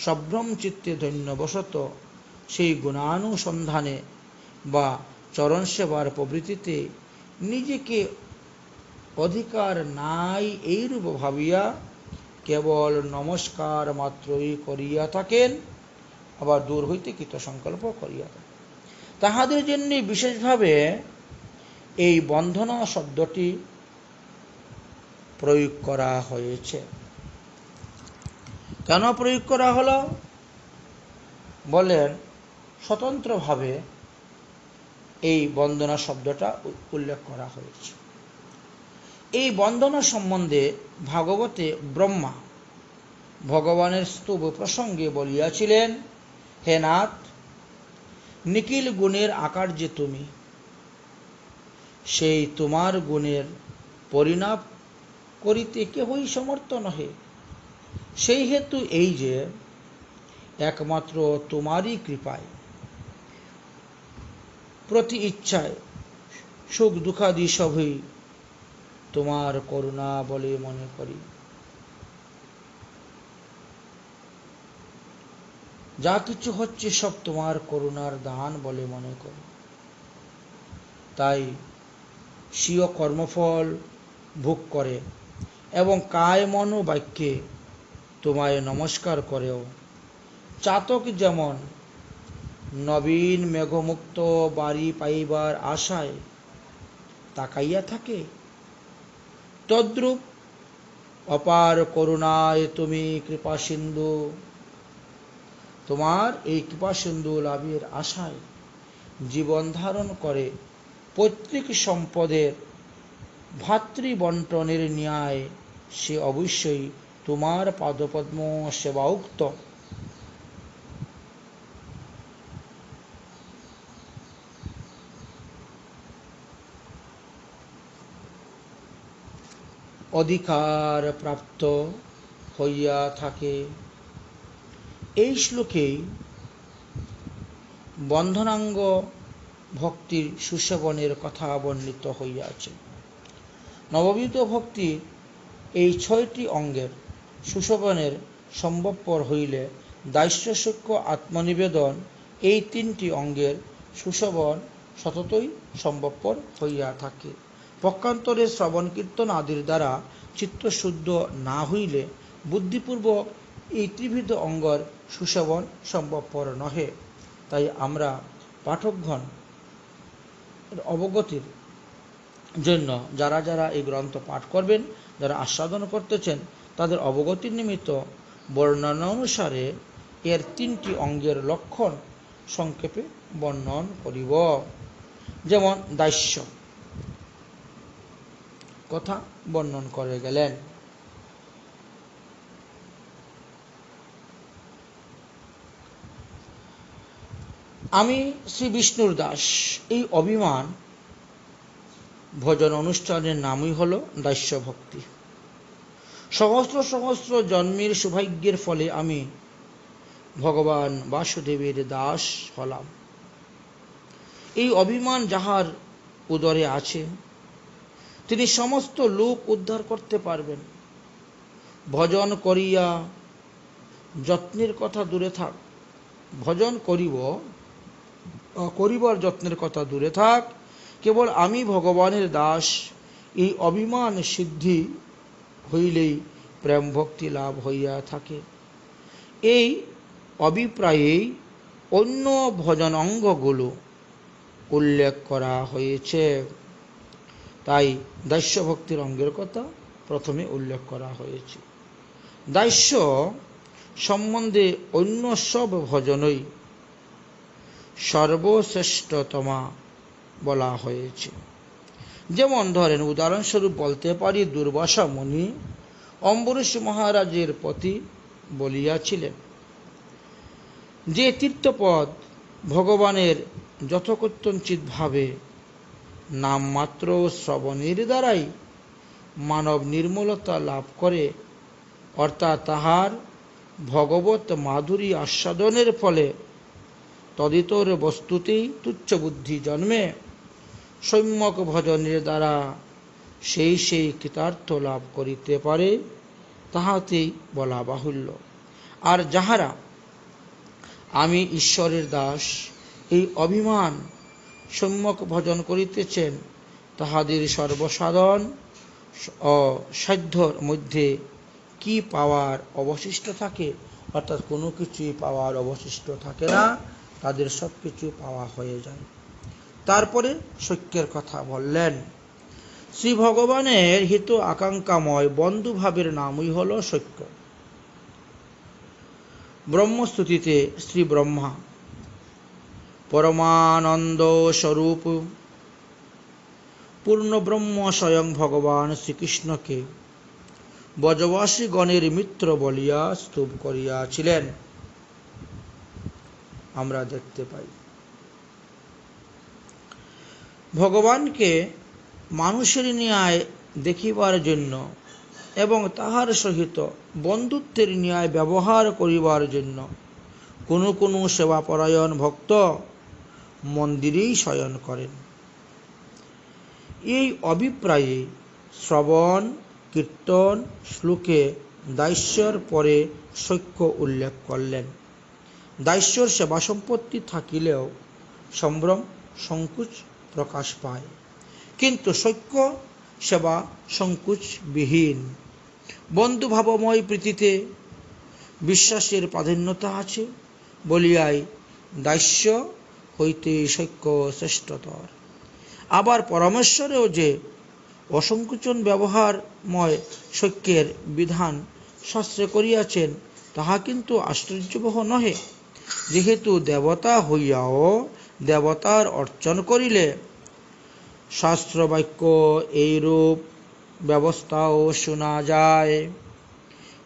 Speaker 1: সভ্রম চিত্তে ধন্যবশত সেই গুণানুসন্ধানে বা চরণ সেবার প্রবৃত্তিতে নিজেকে অধিকার নাই এইরূপ ভাবিয়া কেবল নমস্কার মাত্রই করিয়া থাকেন, আবার দূর হইতে কৃত সংকল্প করিয়া থাকেন। তাহাদের জন্য বিশেষভাবে এই বন্ধনা শব্দটি প্রয়োগ করা হয়েছে। কেন প্রয়োগ করা হলো? বলেন, স্বতন্ত্রভাবে এই বন্দনা শব্দটা উল্লেখ করা হয়েছে। এই বন্দনা সম্বন্ধে ভাগবতে ব্রহ্মা ভগবানের স্তব প্রসঙ্গে বলিয়াছিলেন, হে নাথ, নিখিল গুণের আকার যে তুমি, সেই তোমার গুণের পরিণাম করিতে কেহই সমর্থ নহে। সেই হেতু এই যে একমাত্র তোমারই কৃপায় প্রতি ইচ্ছায় সুখ দুঃখাদি সবই তোমার করুণা বলে মনে করি। যা কিছু হচ্ছে সব তোমার করুণার দান বলে মনে করি। তাই স্বীয় কর্মফল ভোগ করে এবং কায় মন বাক্যে তোমায় নমস্কার করেও। চাতক যেমন নবীন মেঘমুক্ত বাড়ি পাইবার আশায় তাকাইয়া থাকে, তদ্রূপ অপার করুণায় তুমি কৃপা সিন্ধু, তোমার এই কৃপা সিন্ধু লাভের আশায় জীবন ধারণ করে পৈতৃক সম্পদের ভাতৃবন্টনের ন্যায় সে অবশ্যই তোমার পাদপদ্ম সেবাউক্ত। অধিকার প্রাপ্ত হইয়া থাকে। এই শ্লোকেই বন্ধনাঙ্গ ভক্তির সুসেবনের কথা বর্ণিত হইয়াছে। নববিধ ভক্তির এই 6টি অঙ্গের সুসেবনের সম্ভবপর হইলে দাস্য সূক্ষ্ম আত্মনিবেদন এই 3টি অঙ্গের সুসেবন সততই সম্ভবপর হইয়া থাকে। পক্ষান্তরে শ্রবণ কীর্তন আদির দ্বারা চিত্তশুদ্ধ না হইলে বুদ্ধিপূর্বক এই ত্রিবিধ অঙ্গর সুসেবন সম্ভবপর নহে। তাই আমরা পাঠকগণ অবগতির জন্য যারা যারা এই গ্রন্থ পাঠ করবেন, যারা আস্বাদন করতেছেন, তাদের অবগতির নিমিত্ত বর্ণনা অনুসারে এর 3টি অঙ্গের লক্ষণ সংক্ষেপে বর্ণন করিব। যেমন দাস্য কথা বর্ণন করে গেলেন। আমি শ্রী বিষ্ণুর দাস, এই অভিমান ভজন অনুষ্ঠানের নামই হল দাস্য ভক্তি। সহস্র সহস্র জন্মের সৌভাগ্যের ফলে আমি ভগবান বাসুদেবের দাস হলাম। এই অভিমান যাহার উদরে আছে, তিনি সমস্ত লোক উদ্ধার করতে পারবেন। ভজন করিয়া যত্নের কথা দূরে থাক, ভজন করিবার যত্নের কথা দূরে থাক, কেবল আমি ভগবানের দাস এই অভিমান সিদ্ধি হইলেই প্রেম ভক্তি লাভ হইয়া থাকে। এই অভিপ্রায়েই অন্য ভজন অঙ্গগুলো উল্লেখ করা হয়েছে। তাই দাস্য ভক্তির অঙ্গের কথা প্রথমে উল্লেখ করা হয়েছে। দাস্য সম্বন্ধে অন্য সব ভজনই সর্বশ্রেষ্ঠতমা বলা হয়েছে। যেমন ধরেন, উদাহরণস্বরূপ বলতে পারি, দুর্বাসা মুনি অম্বরীশ মহারাজের প্রতি বলিয়াছিলেন, যে তীর্থপদ ভগবানের যথোকথঞ্চিত ভাবে নামমাত্র শ্রবণের দ্বারাই মানব নির্মলতা লাভ করে, অর্থাৎ তাহার ভগবত মাধুরী আস্বাদনের ফলে তদিতর বস্তুতেই তুচ্ছ বুদ্ধি জন্মে, সম্যক ভজনের দ্বারা সেই সেই কৃতার্থ লাভ করিতে পারে, তাহাতেই বলা বাহুল্য। আর যাহারা আমি ঈশ্বরের দাস এই অভিমান সম্যক ভজন করিতেছেন, তাহাদের সর্বসাধন ও সাধ্যর মধ্যে কি পাওয়ার অবশিষ্ট থাকে? অর্থাৎ কোনো কিছুই পাওয়ার অবশিষ্ট থাকে না, তাদের সব কিছু পাওয়া হয়ে যায়। তারপরে সত্যের কথা বললেন। শ্রী ভগবানের হিত আকাঙ্ক্ষাময় বন্ধুভাবের নামই হল সত্য। ব্রহ্মস্তুতিতে শ্রী ব্রহ্মা পরমানন্দ স্বরূপ পূর্ণ ব্রহ্ম স্বয়ং ভগবান শ্রীকৃষ্ণকে ব্রজবাসী গণের মিত্র বলিয়া স্তব করিয়াছিলেন, আমরা দেখতে পাই। ভগবানকে মানুষের ন্যায় দেখিবার জন্য এবং তাহার সহিত বন্ধুত্বের ন্যায় ব্যবহার করিবার জন্য কোনো কোনো সেবাপরায়ণ ভক্ত মন্দিরেই শয়ন করেন। এই অভিপ্রায়ে শ্রবণ কীর্তন শ্লোকে দাস্যর পরে সখ্য উল্লেখ করলেন। দাস্যর সেবা সম্পত্তি থাকিলেও সম্ভ্রম সংকোচ প্রকাশ পায়, কিন্তু সখ্য সেবা সংকোচবিহীন। বন্ধুভাবময় প্রীতিতে বিশ্বাসের প্রাধান্যতা আছে বলিয়াই দাস্য হইতে সখ্য শ্রেষ্ঠতর। আবার পরমেশ্বরেও যে অসংকোচন ব্যবহারময় সখ্যের বিধান শাস্ত্রে করিয়াছেন তাহা কিন্তু আশ্চর্যবহ নহে। যেহেতু দেবতা হইয়াও দেবতার অর্চন করিলে শাস্ত্রবাক্য এইরূপ ব্যবস্থাও শোনা যায়।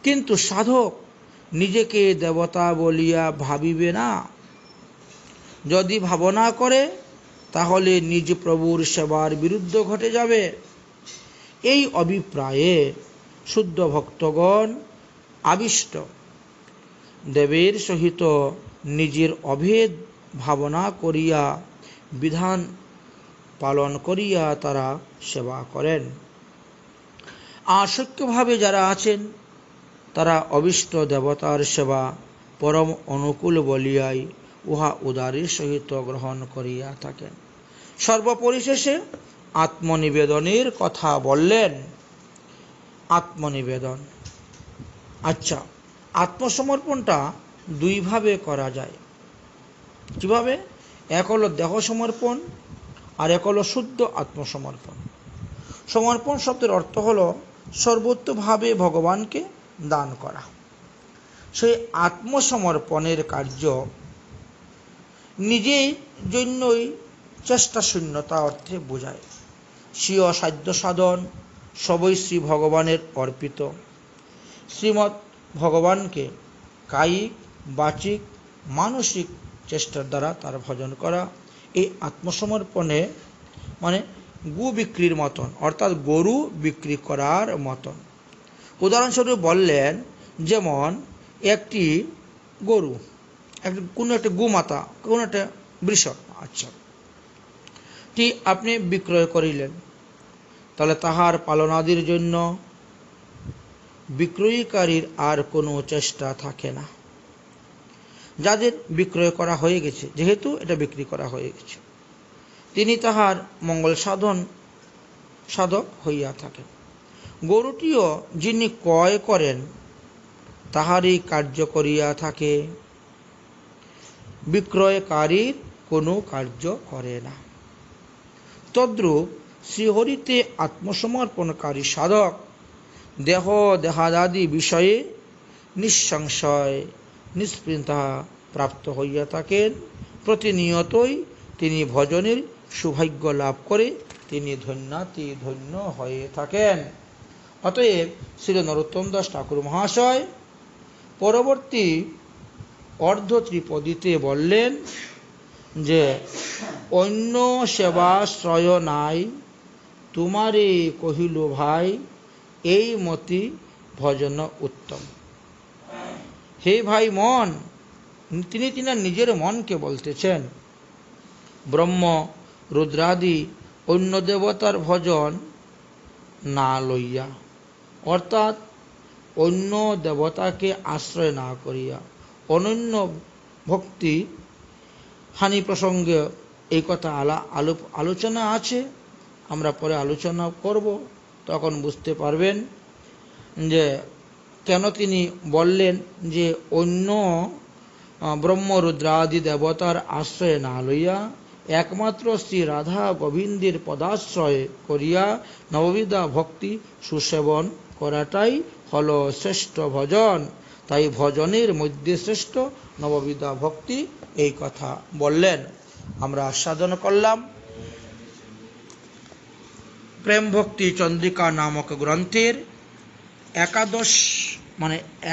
Speaker 1: কিন্তু সাধক নিজেকে দেবতা বলিয়া ভাবিবে না। যদি ভাবনা করে তাহলে নিজ প্রভুর সেবার বিরুদ্ধ ঘটে যাবে। এই অভিপ্রায়ে শুদ্ধ ভক্তগণ আবিষ্ট দেবের সহিত নিজের অভেদ ভাবনা করিয়া বিধান পালন করিয়া তারা সেবা করেন। আসক্তভাবে যারা আছেন তারা অবিষ্ট দেবতার সেবা পরম অনুকূল বলিয়াই উহা উদারীর সহিত গ্রহণ করিয়া থাকেন। সর্বপরিশেষে আত্মনিবেদনের কথা বললেন। আত্মনিবেদন, আচ্ছা, আত্মসমর্পণটা দুইভাবে করা যায়। কিভাবে? এক হলো দেহ সমর্পণ আর এক হলো শুদ্ধ আত্মসমর্পণ। সমর্পণ শব্দের অর্থ হলো সর্বোত্তভাবে ভগবানকে দান করা। সেই আত্মসমর্পণের কার্য নিজের জন্যই চেষ্টা শূন্যতা অর্থে বোঝায়। স্বীয় সাধ্য সাধন সবই শ্রী ভগবানের অর্পিত। শ্রীমৎ ভগবানকে কায়িক বাচিক মানসিক চেষ্টার দ্বারা তার ভজন করা এই আত্মসমর্পণে মানে গু বিক্রির মতন, অর্থাৎ গরু বিক্রি করার মতন। উদাহরণস্বরূপ বললেন, যেমন একটি গরু, কোনো একটা গোমাতা, কোনো একটা বৃষভ, আচ্ছা, আপনি বিক্রয় করিলেন, তাহলে তাহার পালনাদির জন্য বিক্রয়কারীর আর কোনো চেষ্টা থাকে না। যাদের বিক্রয় করা হয়ে গেছে, যেহেতু এটা বিক্রি করা হয়ে গেছে, তিনি তাহার মঙ্গল সাধক হইয়া থাকেন। গরুটিও যিনি ক্রয় করেন তাহারই কার্য করিয়া থাকে, বিক্রয়কারীর কোনো কার্য করে না। তদ্রূপ শ্রীহরিতে আত্মসমর্পণকারী সাধক দেহ দেহাদাদি বিষয়ে নিঃসংশয় নিষ্পৃহা প্রাপ্ত হইয়া থাকেন। প্রতিনিয়তই তিনি ভজনের সৌভাগ্য লাভ করে তিনি ধন্য হয়ে থাকেন। অতএব শ্রী নরোত্তম দাস ঠাকুর মহাশয় পরবর্তী অর্ধ ত্রিপদীতে বললেন যে অন্য সেবাশ্রয় নাই তোমারে কহিল ভাই, এই মতি ভজন উত্তম। হে ভাই মন, তিনি নিজের মনকে বলতেছেন, ব্রহ্ম রুদ্রাদি অন্য দেবতার ভজন না লইয়া, অর্থাৎ অন্য দেবতাকে আশ্রয় না করিয়া, অনন্য ভক্তি হানি প্রসঙ্গে এই কথা আলোচনা আছে, আমরা পরে আলোচনা করব, তখন বুঝতে পারবেন যে কেন তিনি বললেন যে অন্য ব্রহ্মরুদ্রাদি দেবতার আশ্রয় না লইয়া একমাত্র শ্রী রাধা গোবিন্দের পদাশ্রয় করিয়া নববিধা ভক্তি সুসেবন করাটাই হলো শ্রেষ্ঠ ভজন। তাই ভজনের মধ্যে শ্রেষ্ঠ নববিধা ভক্তি, এই কথা বললেন। আমরা আস্বাদন করলাম প্রেম ভক্তি চন্দ্রিকা নামক গ্রন্থের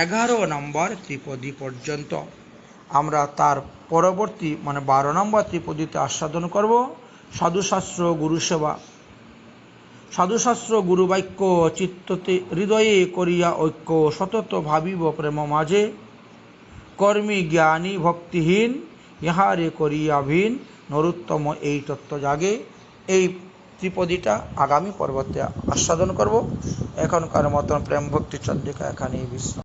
Speaker 1: 11 নম্বর ত্রিপদী পর্যন্ত। আমরা তার পরবর্তী 12 নম্বর ত্রিপদীতে আস্বাদন করব সাধুশাস্ত্র গুরুসেবা। সাধুশাস্ত্র গুরুবাক্য চিত্ততে হৃদয়ে করিয়া ঐক্য সতত ভাবিব প্রেম মাঝে, কর্মী জ্ঞানী ভক্তিহীন ইহারে করিয়া ভিন, নরোত্তম এই তত্ত্ব জাগে। এই ত্রিপদীটা আগামী পর্বতে আস্বাদন করব। এখনকার মতন প্রেম ভক্তি চন্দ্রিকা এখানেই বিশ্রাম।